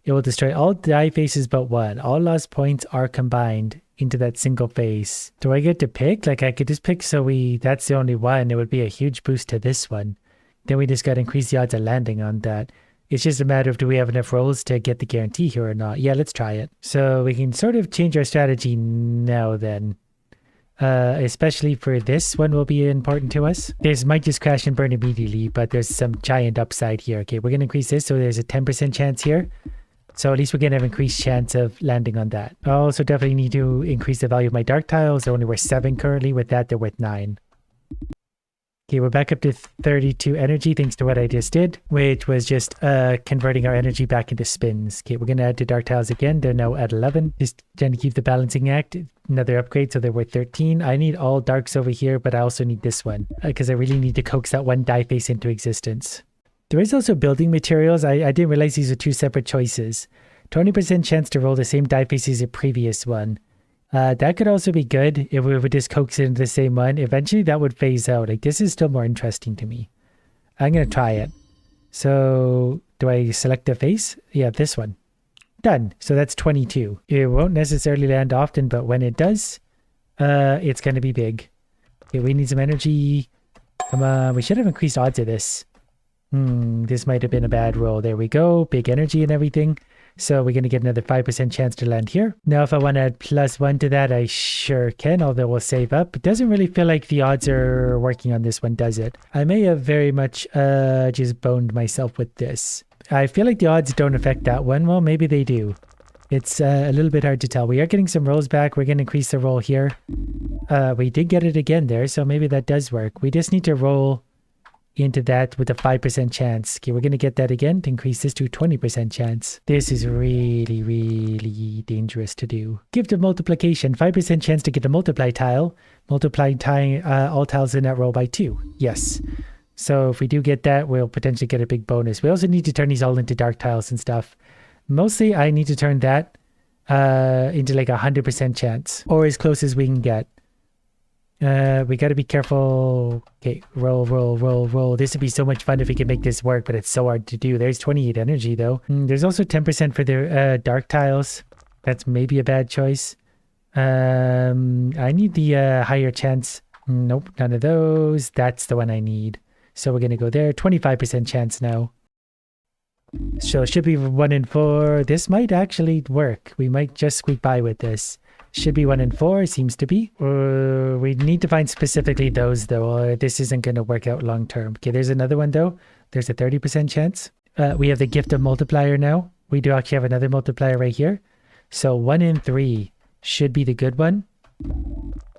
It will destroy all die faces but one. All lost points are combined into that single face. Do I get to pick? I could just pick that's the only one. It would be a huge boost to this one. Then we just got to increase the odds of landing on that. It's just a matter of do we have enough rolls to get the guarantee here or not. Yeah, let's try it. So we can sort of change our strategy now then. Especially for this one will be important to us. This might just crash and burn immediately, but there's some giant upside here. Okay, we're going to increase this so there's a 10% chance here. So at least we're going to have increased chance of landing on that. I also definitely need to increase the value of my dark tiles. They're only worth 7 currently. With that, they're worth 9. Okay, we're back up to 32 energy thanks to what I just did, which was just converting our energy back into spins. Okay, we're going to add to dark tiles again. They're now at 11. Just trying to keep the balancing act. Another upgrade, so they're worth 13. I need all darks over here, but I also need this one because I really need to coax that one die face into existence. There is also building materials. I didn't realize these are 2 separate choices. 20% chance to roll the same die face as the previous one. That could also be good if we would just coax it into the same one. Eventually that would phase out. Like, this is still more interesting to me. I'm going to try it. So do I select the face? Yeah, this one. Done. So that's 22. It won't necessarily land often, but when it does, it's going to be big. Okay, we need some energy. Come on. We should have increased odds of this. This might have been a bad roll. There we go. Big energy and everything. So we're going to get another 5% chance to land here. Now, if I want to add +1 to that, I sure can, although we'll save up. It doesn't really feel like the odds are working on this one, does it? I may have very much just boned myself with this. I feel like the odds don't affect that one. Well, maybe they do. It's a little bit hard to tell. We are getting some rolls back. We're going to increase the roll here. We did get it again there, so maybe that does work. We just need to roll into that with a 5% chance. Okay, we're going to get that again to increase this to 20% chance. This is really, really dangerous to do. Gift of multiplication, 5% chance to get a multiply tile. Multiply all tiles in that row by 2. Yes. So if we do get that, we'll potentially get a big bonus. We also need to turn these all into dark tiles and stuff. Mostly I need to turn that into like 100% chance, or as close as we can get. We got to be careful. Okay, roll. This would be so much fun if we could make this work, but it's so hard to do. There's 28 energy though. There's also 10% for the dark tiles. That's maybe a bad choice. I need the higher chance. Nope, none of those. That's the one I need. So we're going to go there. 25% chance now. So it should be 1 in 4. This might actually work. We might just squeak by with this. Should be 1 in 4, seems to be. We need to find specifically those though, or this isn't going to work out long term. Okay, there's another one though. There's a 30% chance. We have the gift of multiplier now. We do actually have another multiplier right here. So 1 in 3 should be the good one,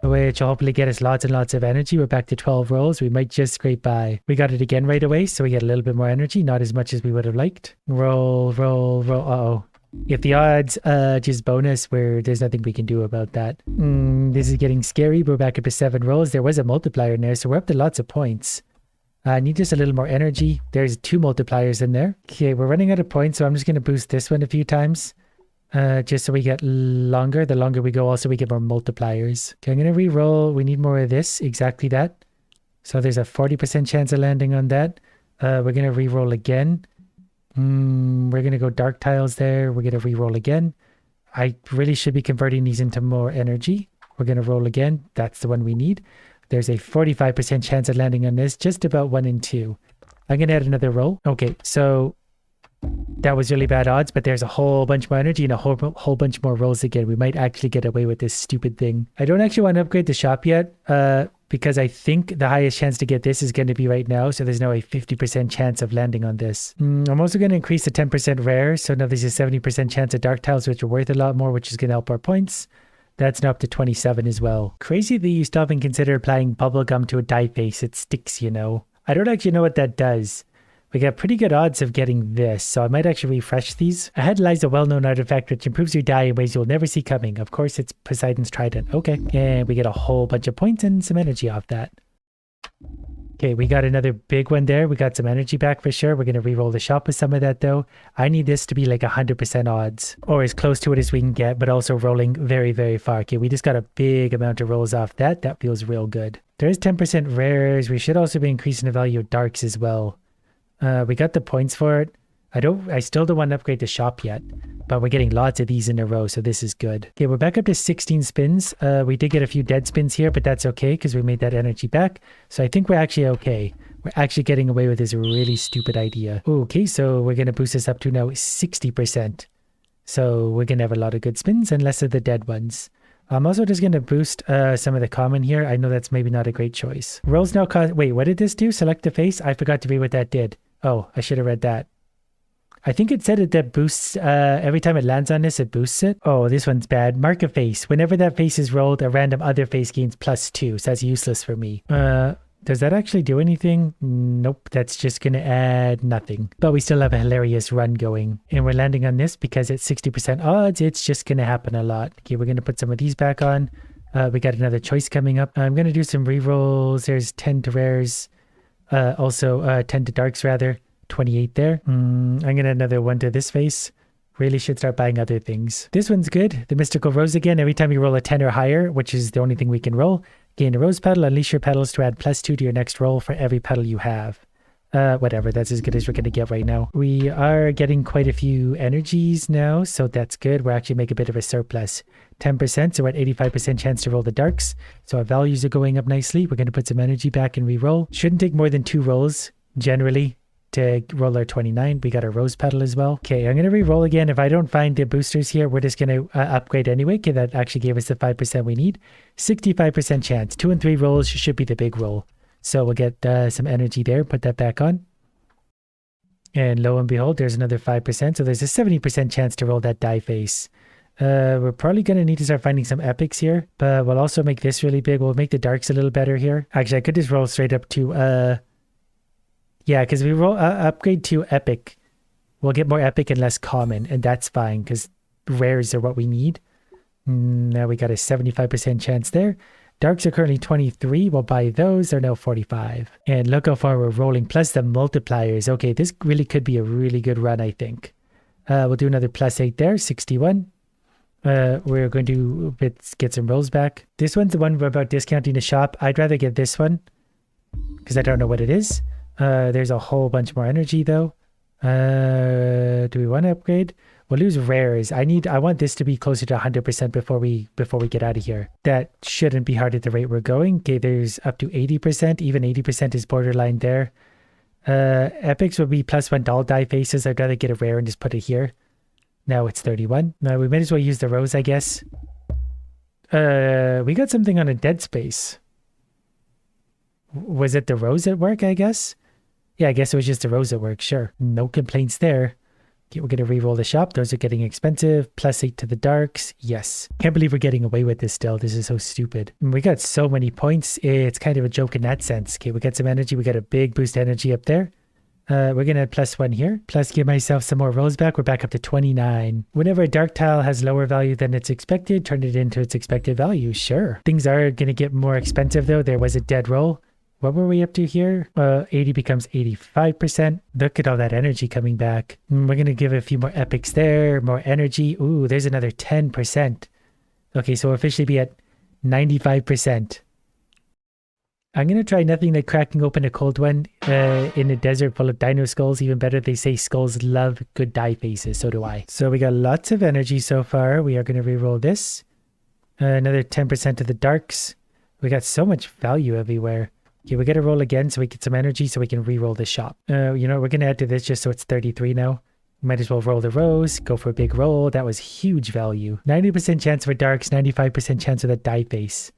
which will hopefully get us lots and lots of energy. We're back to 12 rolls. We might just scrape by. We got it again right away, so we get a little bit more energy. Not as much as we would have liked. Roll. Uh-oh. If the odds just bonus, where there's nothing we can do about that. This is getting scary. We're back up to 7 rolls. There was a multiplier in there, so we're up to lots of points. I need just a little more energy. There's 2 multipliers in there. Okay, we're running out of points, so I'm just going to boost this one a few times. Just so we get longer. The longer we go, also we get more multipliers. Okay, I'm going to re-roll. We need more of this. Exactly that. So there's a 40% chance of landing on that. We're going to re-roll again. We're going to go dark tiles there. We're going to re-roll again. I really should be converting these into more energy. We're going to roll again. That's the one we need. There's a 45% chance of landing on this. Just about 1 in 2. I'm going to add another roll. Okay, so that was really bad odds, but there's a whole bunch more energy and a whole bunch more rolls again. We might actually get away with this stupid thing. I don't actually want to upgrade the shop yet, because I think the highest chance to get this is going to be right now. So there's now a 50% chance of landing on this. I'm also going to increase the 10% rare. So now there's a 70% chance of dark tiles, which are worth a lot more, which is going to help our points. That's now up to 27 as well. Crazy that you stop and consider applying bubblegum to a die face. It sticks, you know. I don't actually know what that does. We got pretty good odds of getting this, so I might actually refresh these. Ahead lies a well-known artifact which improves your die in ways you'll never see coming. Of course, it's Poseidon's Trident. Okay, and we get a whole bunch of points and some energy off that. Okay, we got another big one there. We got some energy back for sure. We're going to re-roll the shop with some of that though. I need this to be like 100% odds, or as close to it as we can get, but also rolling very, very far. Okay, we just got a big amount of rolls off that. That feels real good. There is 10% rares. We should also be increasing the value of darks as well. We got the points for it. I still don't want to upgrade the shop yet, but we're getting lots of these in a row, so this is good. Okay, we're back up to 16 spins. We did get a few dead spins here, but that's okay because we made that energy back. So I think we're actually okay. We're actually getting away with this really stupid idea. Okay, so we're going to boost this up to now 60%. So we're going to have a lot of good spins and less of the dead ones. I'm also just going to boost some of the common here. I know that's maybe not a great choice. Rolls now cost... Wait, what did this do? Select a face? I forgot to read what that did. Oh, I should have read that. I think it said that boosts... every time it lands on this, it boosts it. Oh, this one's bad. Mark a face. Whenever that face is rolled, a random other face gains +2. So that's useless for me. Does that actually do anything? Nope, that's just going to add nothing. But we still have a hilarious run going. And we're landing on this because it's 60% odds. It's just going to happen a lot. Okay, we're going to put some of these back on. We got another choice coming up. I'm going to do some rerolls. There's 10 to rares. Also 10 to darks rather. 28 there. I'm going to add another one to this face. Really should start buying other things. This one's good. The Mystical Rose again. Every time you roll a 10 or higher, which is the only thing we can roll, gain a rose petal, unleash your petals to add +2 to your next roll for every petal you have. Whatever, that's as good as we're going to get right now. We are getting quite a few energies now, so that's good. We're actually making a bit of a surplus. 10%, so we're at 85% chance to roll the darks. So our values are going up nicely. We're going to put some energy back and re-roll. Shouldn't take more than 2 rolls, generally, to roll our 29. We got our rose petal as well. Okay, I'm going to re-roll again. If I don't find the boosters here, we're just going to upgrade anyway. Okay, that actually gave us the 5% we need. 65% chance. 2 and 3 rolls should be the big roll. So we'll get some energy there. Put that back on. And lo and behold, there's another 5%. So there's a 70% chance to roll that die face. We're probably going to need to start finding some epics here. But we'll also make this really big. We'll make the darks a little better here. Actually, I could just roll straight up to... yeah, because we roll upgrade to epic. We'll get more epic and less common. And that's fine because rares are what we need. Now we got a 75% chance there. Darks are currently 23. We'll buy those. They're now 45. And look how far we're rolling. Plus the multipliers. Okay, this really could be a really good run, I think. We'll do another +8 there. 61. We're going to get some rolls back. This one's the one about discounting the shop. I'd rather get this one because I don't know what it is. There's a whole bunch more energy though. Do we want to upgrade? We'll lose rares. I want this to be closer to 100% before we get out of here. That shouldn't be hard at the rate we're going. Okay, there's up to 80%. Even 80% is borderline there. Epics would be +1 doll die faces. I'd rather get a rare and just put it here. Now it's 31. Now we might as well use the rose, I guess. We got something on a dead space. Was it the rose at work, I guess? Yeah, I guess it was just the rose at work, sure. No complaints there. Okay, we're going to re-roll the shop. Those are getting expensive. +8 to the darks. Yes. Can't believe we're getting away with this still. This is so stupid. We got so many points. It's kind of a joke in that sense. Okay, we got some energy. We got a big boost energy up there. We're going to add +1 here. Plus give myself some more rolls back. We're back up to 29. Whenever a dark tile has lower value than its expected, turn it into its expected value. Sure. Things are going to get more expensive though. There was a dead roll. What were we up to here? 80 becomes 85%. Look at all that energy coming back. We're going to give a few more epics there. More energy. Ooh, there's another 10%. Okay, so we'll officially be at 95%. I'm going to try nothing like cracking open a cold one in a desert full of dino skulls. Even better, they say skulls love good die faces. So do I. So we got lots of energy so far. We are going to re-roll this. Another 10% of the darks. We got so much value everywhere. Okay, we got to roll again so we get some energy so we can re-roll the shop. You know, we're going to add to this just so it's 33 now. Might as well roll the rose, go for a big roll. That was huge value. 90% chance for darks, 95% chance for the die face.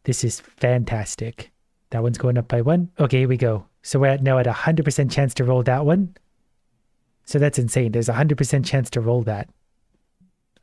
This is fantastic. That one's going up by 1. Okay, here we go. So we're now at 100% chance to roll that one. So that's insane. There's a 100% chance to roll that.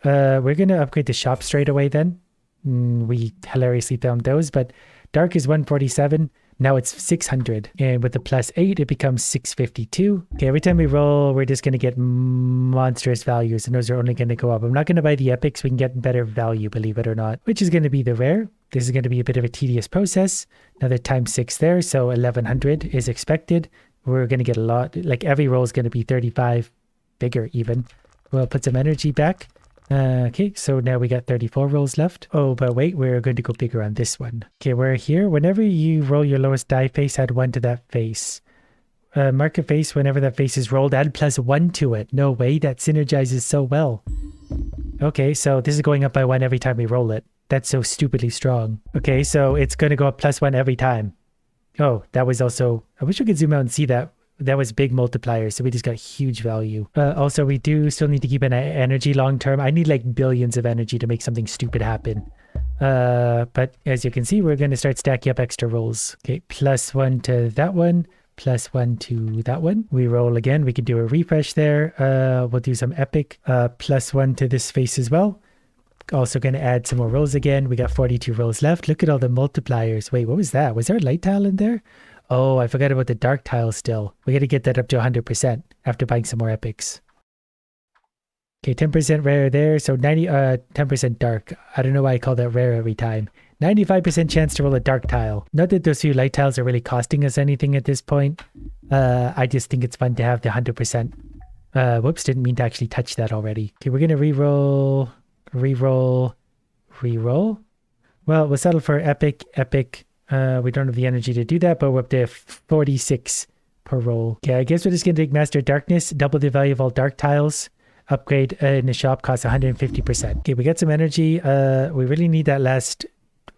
We're going to upgrade the shop straight away then. We hilariously found those, but dark is 147. Now it's 600. And with the +8, it becomes 652. Okay, every time we roll, we're just going to get monstrous values, and those are only going to go up. I'm not going to buy the epics. We can get better value, believe it or not, which is going to be the rare. This is going to be a bit of a tedious process. Another ×6 there, so 1100 is expected. We're going to get a lot. Like every roll is going to be 35, bigger even. We'll put some energy back. Okay, so now we got 34 rolls left. Oh, but wait, we're going to go bigger on this one. Okay, we're here. Whenever you roll your lowest die face, add 1 to that face. Mark a face whenever that face is rolled, add +1 to it. No way, that synergizes so well. Okay, so this is going up by 1 every time we roll it. That's so stupidly strong. Okay, so it's going to go up +1 every time. Oh, that was also, I wish we could zoom out and see that. That was big multiplier, so we just got huge value. Also, we do still need to keep an energy long term. I need like billions of energy to make something stupid happen. But as you can see, we're going to start stacking up extra rolls. Okay, +1 to that one, +1 to that one. We roll again. We can do a refresh there. We'll do some epic. +1 to this face as well. Also going to add some more rolls again. We got 42 rolls left. Look at all the multipliers. Wait, what was that? Was there a light tile in there? Oh, I forgot about the dark tile still. We got to get that up to 100% after buying some more epics. Okay, 10% rare there. So 10% dark. I don't know why I call that rare every time. 95% chance to roll a dark tile. Not that those few light tiles are really costing us anything at this point. I just think it's fun to have the 100%. Whoops, didn't mean to actually touch that already. Okay, we're going to reroll. Well, we'll settle for epic. We don't have the energy to do that, but we're up to 46 per roll. Okay, I guess we're just going to take Master Darkness, double the value of all dark tiles. Upgrade in the shop costs 150%. Okay, we got some energy. We really need that last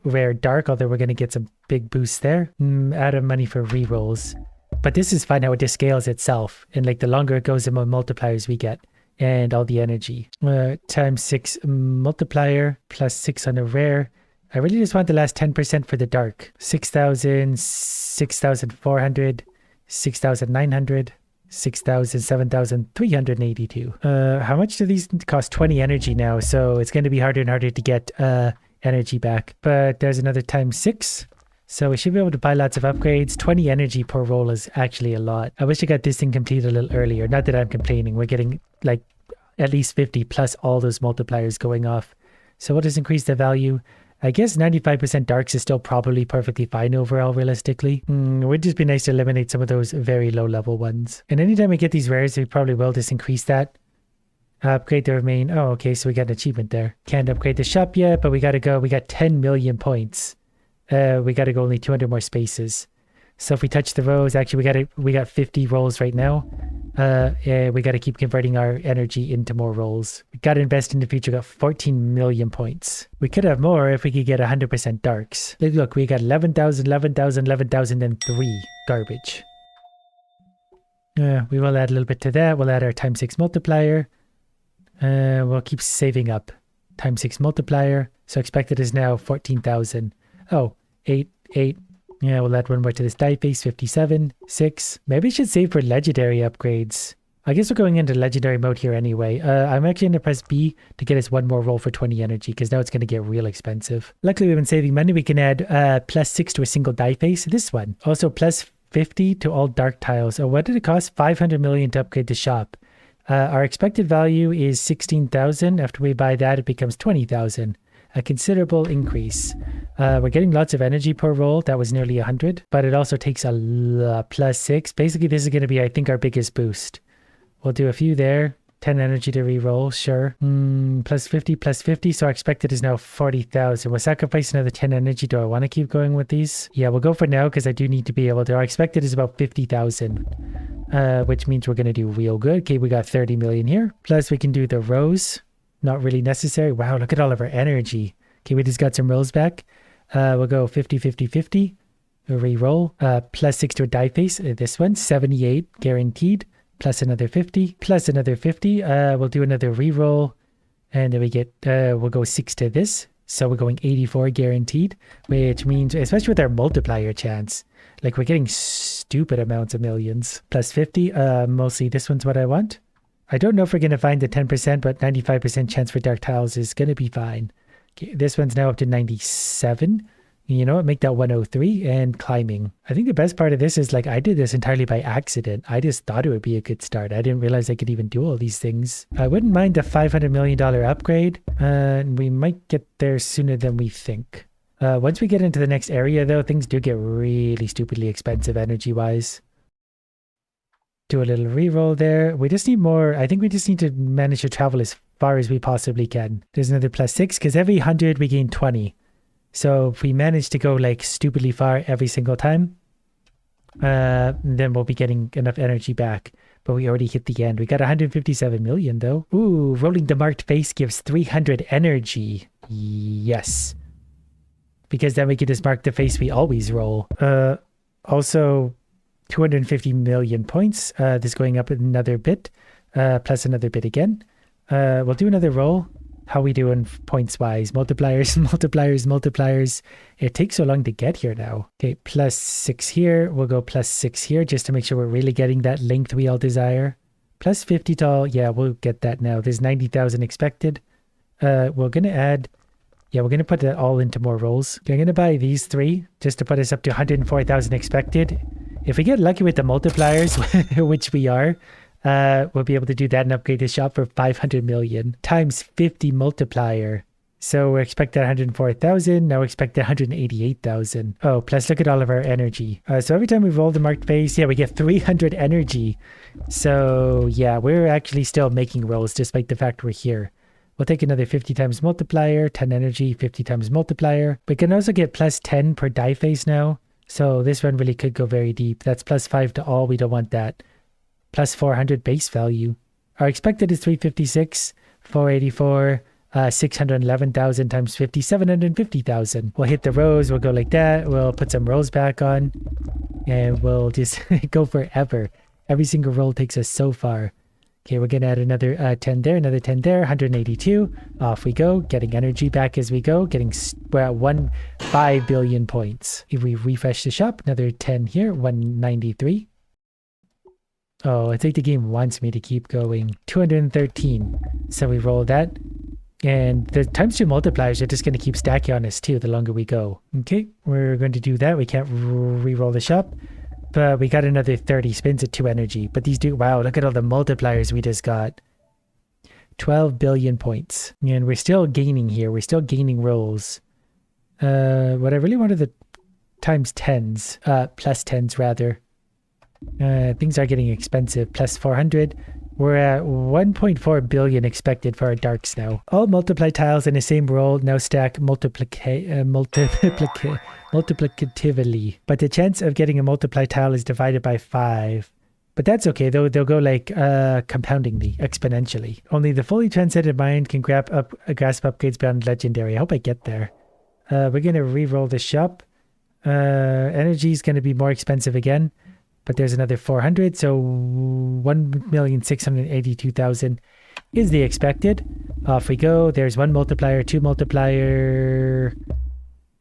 rare dark, although we're going to get some big boosts there. Out of money for rerolls. But this is fun how it just scales itself. And like the longer it goes, the more multipliers we get. And all the energy. Times 6 multiplier, +6 on a rare. I really just want the last 10% for the dark. 6,000, 6,400, 6,900, 6,000, 7,382. How much do these cost? 20 energy now, so it's going to be harder and harder to get energy back. But there's another times 6. So we should be able to buy lots of upgrades. 20 energy per roll is actually a lot. I wish I got this thing completed a little earlier. Not that I'm complaining. We're getting like at least 50 plus all those multipliers going off. So we'll just increase the value. I guess 95% darks is still probably perfectly fine overall, realistically. It would just be nice to eliminate some of those very low level ones. And anytime we get these rares, we probably will just increase that. Upgrade the remain. Oh, okay, so we got an achievement there. Can't upgrade the shop yet, but we got to go. We got 10 million points. We got to go only 200 more spaces. So if we touch the rows, actually we got 50 rolls right now. We got to keep converting our energy into more rolls. We got to invest in the future. Got 14 million points. We could have more if we could get 100% darks. Look, we got 11,000, 11,000, 11,000 and 3 garbage. We will add a little bit to that. We'll add our times 6 multiplier. We'll keep saving up. Times 6 multiplier. So expected is now 14,000. Oh, 8. Yeah, we'll add one more to this die face, 57, 6. Maybe I should save for legendary upgrades. I guess we're going into legendary mode here anyway. I'm actually going to press B to get us one more roll for 20 energy, because now it's going to get real expensive. Luckily, we've been saving money. We can add +6 to a single die face, this one. Also, +50 to all dark tiles. Oh, what did it cost? 500 million to upgrade the shop. Our expected value is 16,000. After we buy that, it becomes 20,000. A considerable increase. We're getting lots of energy per roll. That was nearly 100, but it also takes a +6. Basically, this is going to be, I think, our biggest boost. We'll do a few there. 10 energy to reroll, sure. +50, so our expected is now 40,000. We'll sacrifice another 10 energy. Do I want to keep going with these? Yeah, we'll go for now because I do need to be able to. Our expected is about 50,000, which means we're going to do real good. Okay, we got 30 million here. Plus, we can do the rows. Not really necessary. Wow, look at all of our energy. Okay, we just got some rolls back. We'll go 50, 50, 50. We'll re-roll. +6 to a die face. This one, 78 guaranteed. Plus another 50. Plus another 50. We'll do another re-roll. And then we get, we'll go 6 to this. So we're going 84 guaranteed. Which means, especially with our multiplier chance, like we're getting stupid amounts of millions. +50. Mostly this one's what I want. I don't know if we're going to find the 10%, but 95% chance for dark tiles is going to be fine. Okay, this one's now up to 97. You know what? Make that 103 and climbing. I think the best part of this is like I did this entirely by accident. I just thought it would be a good start. I didn't realize I could even do all these things. I wouldn't mind a $500 million upgrade. We might get there sooner than we think. Once we get into the next area, though, things do get really stupidly expensive energy-wise. Do a little reroll there. We just need more. I think we just need to manage to travel as far as we possibly can. There's another +6 because every 100 we gain 20. So if we manage to go like stupidly far every single time, then we'll be getting enough energy back. But we already hit the end. We got 157 million though. Ooh, rolling the marked face gives 300 energy. Yes. Because then we can just mark the face we always roll. Also 250 million points. This going up another bit, plus another bit again. We'll do another roll. How we doing points wise? Multipliers, multipliers, multipliers. It takes so long to get here now. Okay, plus 6 here. We'll go plus 6 here just to make sure we're really getting that length we all desire. Plus 50 tall. Yeah, we'll get that now. There's 90,000 expected. We're going to add... Yeah, we're going to put that all into more rolls. Okay, I'm going to buy these 3 just to put us up to 104,000 expected. If we get lucky with the multipliers, which we are, we'll be able to do that and upgrade the shop for 500 million times 50 multiplier. So we're expecting 104,000. Now we expect 188,000. Oh, plus look at all of our energy. So every time we roll the marked phase, yeah, we get 300 energy. So yeah, we're actually still making rolls despite the fact we're here. We'll take another 50 times multiplier, 10 energy, 50 times multiplier. We can also get plus 10 per die phase now. So this run really could go very deep. That's plus 5 to all. We don't want that. Plus 400 base value. Our expected is 356, 484, 611,000 times 50, 750,000. We'll hit the rows. We'll go like that. We'll put some rolls back on. And we'll just go forever. Every single roll takes us so far. Okay, we're going to add another 10 there, another 10 there, 182. Off we go, getting energy back as we go, we're at 5 billion points. If we refresh the shop, another 10 here, 193. Oh, I think the game wants me to keep going. 213. So we roll that. And the times 2 multipliers are just going to keep stacking on us too the longer we go. Okay, we're going to do that. We can't re-roll the shop. But we got another 30 spins at 2 energy. But these do... Wow, look at all the multipliers we just got. 12 billion points. And we're still gaining here. We're still gaining rolls. What I really wanted the times 10s. Plus 10s, rather. Things are getting expensive. Plus 400. We're at 1.4 billion expected for our darks now. All multiply tiles in the same roll now stack multiplicatively. But the chance of getting a multiply tile is divided by 5. But that's okay, though. They'll go like compoundingly, exponentially. Only the fully transcended mind can grasp upgrades beyond legendary. I hope I get there. We're going to re-roll the shop. Energy is going to be more expensive again. But there's another 400, so 1,682,000 is the expected. Off we go. There's 1 multiplier, 2 multiplier.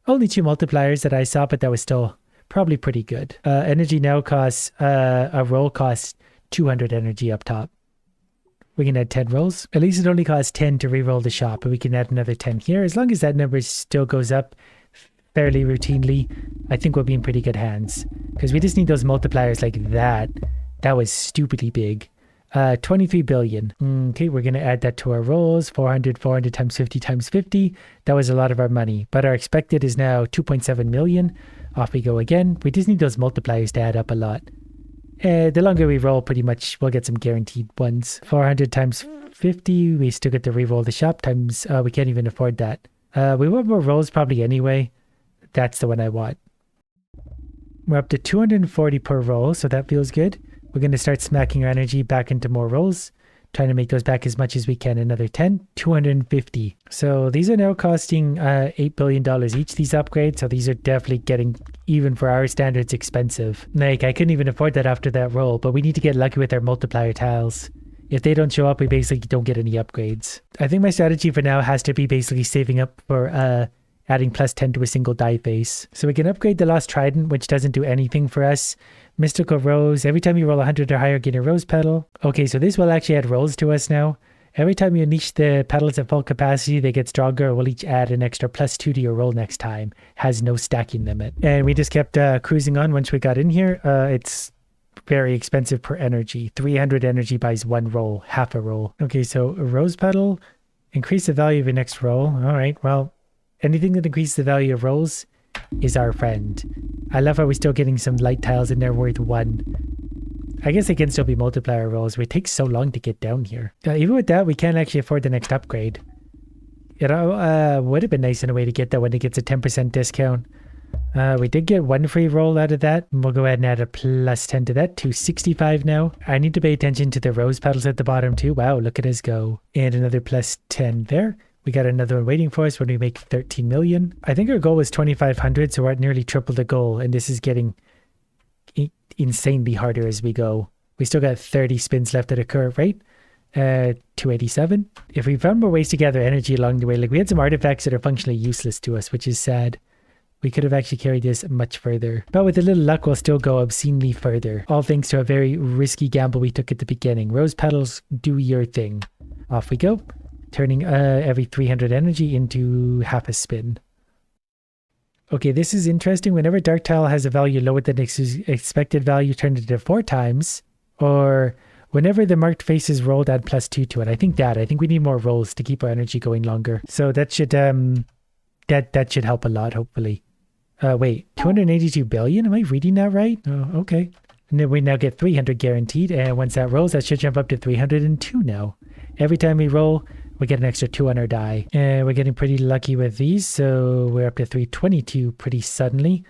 Only 2 multipliers that I saw, but that was still probably pretty good. Energy now costs, a roll costs 200 energy up top. We can add 10 rolls. At least it only costs 10 to re-roll the shop, but we can add another 10 here. As long as that number still goes up fairly routinely, I think we'll be in pretty good hands. Because we just need those multipliers like that. That was stupidly big. 23 billion. Okay, we're going to add that to our rolls. 400 times 50 times 50. That was a lot of our money. But our expected is now 2.7 million. Off we go again. We just need those multipliers to add up a lot. The longer we roll, pretty much we'll get some guaranteed ones. 400 times 50. We still get to re-roll the shop times... we can't even afford that. We want more rolls probably anyway. That's the one I want. We're up to 240 per roll, so that feels good. We're going to start smacking our energy back into more rolls, trying to make those back as much as we can. Another 10, 250. So these are now costing $8 billion each, these upgrades. So these are definitely getting, even for our standards, expensive. Like, I couldn't even afford that after that roll, but we need to get lucky with our multiplier tiles. If they don't show up, we basically don't get any upgrades. I think my strategy for now has to be basically saving up for... adding plus 10 to a single die face. So we can upgrade the Lost Trident, which doesn't do anything for us. Mystical Rose. Every time you roll 100 or higher, gain a Rose Petal. Okay, so this will actually add rolls to us now. Every time you unleash the petals at full capacity, they get stronger. We'll each add an extra plus 2 to your roll next time. Has no stacking limit. And we just kept cruising on once we got in here. It's very expensive per energy. 300 energy buys 1 roll, half a roll. Okay, so a Rose Petal. Increase the value of your next roll. All right, well... Anything that increases the value of rolls is our friend. I love how we're still getting some light tiles in there worth 1. I guess they can still be multiplier rolls, but it takes so long to get down here. Even with that, we can't actually afford the next upgrade. It would have been nice in a way to get that when it gets a 10% discount. We did get 1 free roll out of that. We'll go ahead and add a plus 10 to that, 265 now. I need to pay attention to the rose petals at the bottom too. Wow, look at us go. And another plus 10 there. We got another one waiting for us when we make 13 million. I think our goal was 2,500, so we're at nearly triple the goal, and this is getting insanely harder as we go. We still got 30 spins left at a current rate. 287. If we found more ways to gather energy along the way, like we had some artifacts that are functionally useless to us, which is sad. We could have actually carried this much further. But with a little luck, we'll still go obscenely further. All thanks to a very risky gamble we took at the beginning. Rose petals, do your thing. Off we go. Turning every 300 energy into half a spin. Okay, this is interesting. Whenever dark tile has a value lower than its expected value, turn it into 4 times. Or whenever the marked face is rolled, add +2 to it. I think we need more rolls to keep our energy going longer. So that should that should help a lot, hopefully. Wait, 282 billion? Am I reading that right? Oh, okay. And then we now get 300 guaranteed, and once that rolls, that should jump up to 302 now. Every time we roll, we get an extra 2 on our die. And we're getting pretty lucky with these, so we're up to 322 pretty suddenly.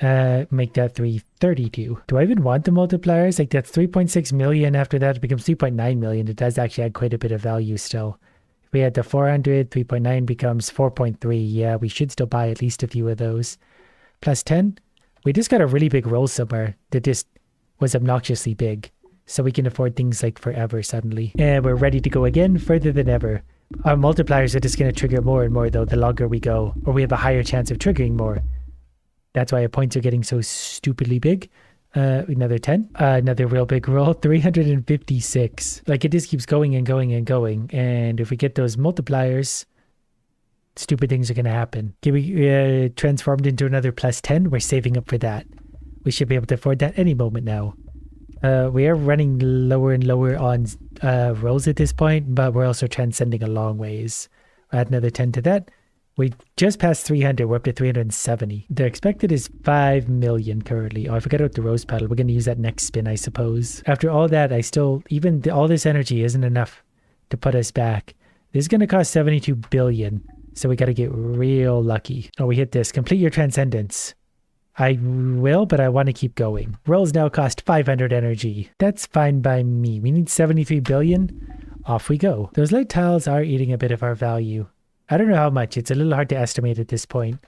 Make that 332. Do I even want the multipliers? Like that's 3.6 million. After that, it becomes 3.9 million. It does actually add quite a bit of value still. If we had the 400, 3.9 becomes 4.3. Yeah, we should still buy at least a few of those. Plus 10. We just got a really big roll somewhere that just was obnoxiously big. So we can afford things like forever suddenly. And we're ready to go again, further than ever. Our multipliers are just going to trigger more and more though the longer we go. Or we have a higher chance of triggering more. That's why our points are getting so stupidly big. Another 10. Another real big roll. 356. Like it just keeps going and going and going. And if we get those multipliers, stupid things are going to happen. Okay, we transformed into another plus 10. We're saving up for that. We should be able to afford that any moment now. We are running lower and lower on rolls at this point, but we're also transcending a long ways. Add another 10 to that. We just passed 300. We're up to 370. The expected is 5 million currently. Oh, I forgot about the rose petal. We're going to use that next spin, I suppose. After all that, all this energy isn't enough to put us back. This is going to cost 72 billion. So we got to get real lucky. Oh, we hit this. Complete your transcendence. I will, but I want to keep going. Rolls now cost 500 energy. That's fine by me. We need 73 billion. Off we go. Those light tiles are eating a bit of our value. I don't know how much. It's a little hard to estimate at this point.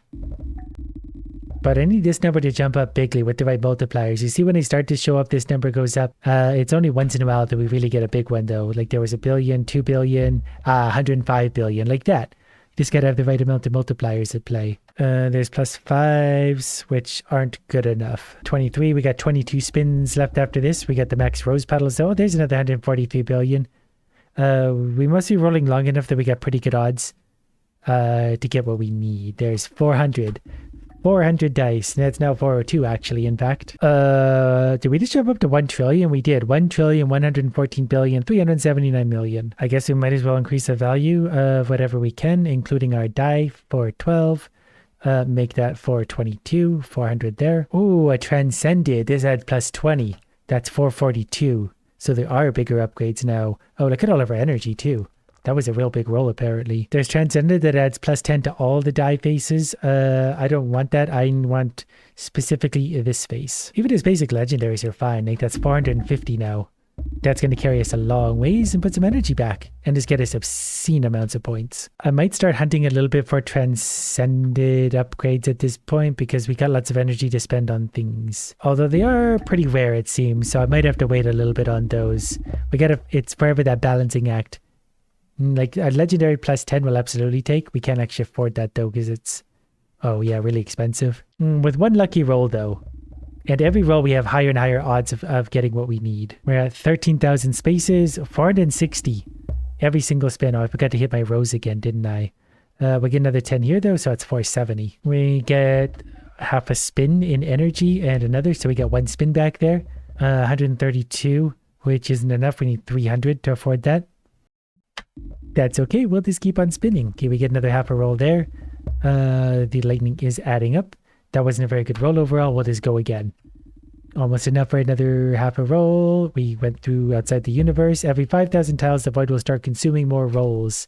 But I need this number to jump up bigly with the right multipliers. You see when they start to show up, this number goes up. It's only once in a while that we really get a big one though. Like there was 1 billion, 2 billion, 105 billion, like that. You just gotta have the right amount of multipliers at play. There's +5s, which aren't good enough. 23, we got 22 spins left after this. We got the max rose petals. Oh, there's another 143 billion. We must be rolling long enough that we got pretty good odds to get what we need. There's 400 dice. That's now 402 actually, in fact. Did we just jump up to 1 trillion? We did. 1 trillion, 114 billion, 379 million. I guess we might as well increase the value of whatever we can, including our die, 412. Make that 422, 400 there. Ooh, a Transcended. This had +20. That's 442. So there are bigger upgrades now. Oh, look at all of our energy too. That was a real big roll, apparently. There's Transcended that adds +10 to all the die faces. I don't want that. I want specifically this face. Even his basic legendaries are fine. Like, that's 450 now. That's going to carry us a long ways and put some energy back. And just get us obscene amounts of points. I might start hunting a little bit for Transcended upgrades at this point, because we got lots of energy to spend on things. Although they are pretty rare, it seems. So I might have to wait a little bit on those. It's forever that balancing act. Like a legendary +10 will absolutely take. We can't actually afford that though, because it's, oh yeah, really expensive. With one lucky roll though, and every roll we have higher and higher odds of getting what we need. We're at 13,000 spaces, 460 every single spin. Oh, I forgot to hit my rose again, didn't I? We get another 10 here though, so it's 470. We get half a spin in energy and another, so we got 1 spin back there. 132, which isn't enough. We need 300 to afford that. That's okay, we'll just keep on spinning. Okay, we get another half a roll there. The lightning is adding up. That wasn't a very good roll overall. We'll just go again. Almost enough for another half a roll. We went through outside the universe. Every 5,000 tiles, the void will start consuming more rolls.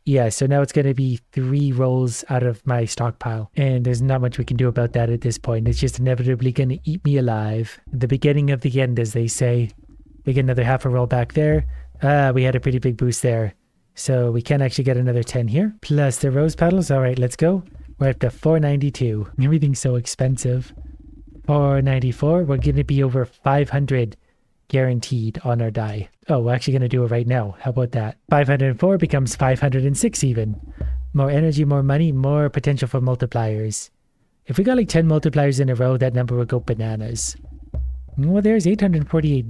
Yeah, so now it's going to be 3 rolls out of my stockpile. And there's not much we can do about that at this point. It's just inevitably going to eat me alive. The beginning of the end, as they say. We get another half a roll back there. We had a pretty big boost there. So we can actually get another 10 here. Plus the rose petals. All right, let's go. We're up to 492. Everything's so expensive. 494. We're going to be over 500 guaranteed on our die. Oh, we're actually going to do it right now. How about that? 504 becomes 506 even. More energy, more money, more potential for multipliers. If we got like 10 multipliers in a row, that number would go bananas. Well, there's 848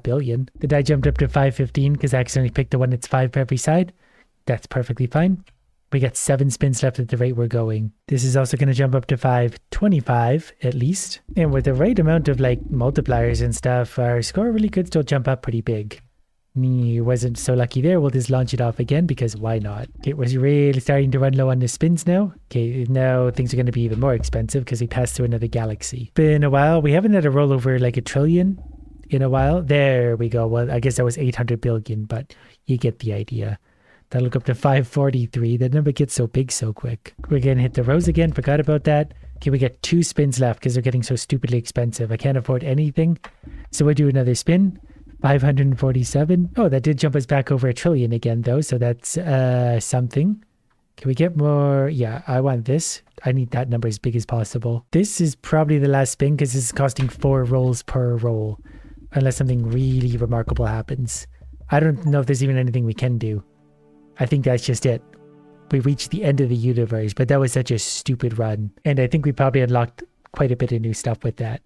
billion. The die jumped up to 515 because I accidentally picked the one that's 5 per every side. That's perfectly fine. We got 7 spins left at the rate we're going. This is also going to jump up to 525 at least. And with the right amount of like multipliers and stuff, our score really could still jump up pretty big. Me wasn't so lucky there. We'll just launch it off again because why not? It was really starting to run low on the spins now. Okay, now things are going to be even more expensive because we passed through another galaxy. Been a while. We haven't had a roll over like 1 trillion in a while. There we go. Well, I guess that was 800 billion, but you get the idea. That'll go up to 543. That number gets so big so quick. We're going to hit the rows again. Forgot about that. Okay, we got 2 spins left because they're getting so stupidly expensive. I can't afford anything. So we'll do another spin. 547. Oh, that did jump us back over 1 trillion again, though. So that's something. Can we get more? Yeah, I want this. I need that number as big as possible. This is probably the last spin because this is costing 4 rolls per roll. Unless something really remarkable happens. I don't know if there's even anything we can do. I think that's just it. We reached the end of the universe, but that was such a stupid run. And I think we probably unlocked quite a bit of new stuff with that.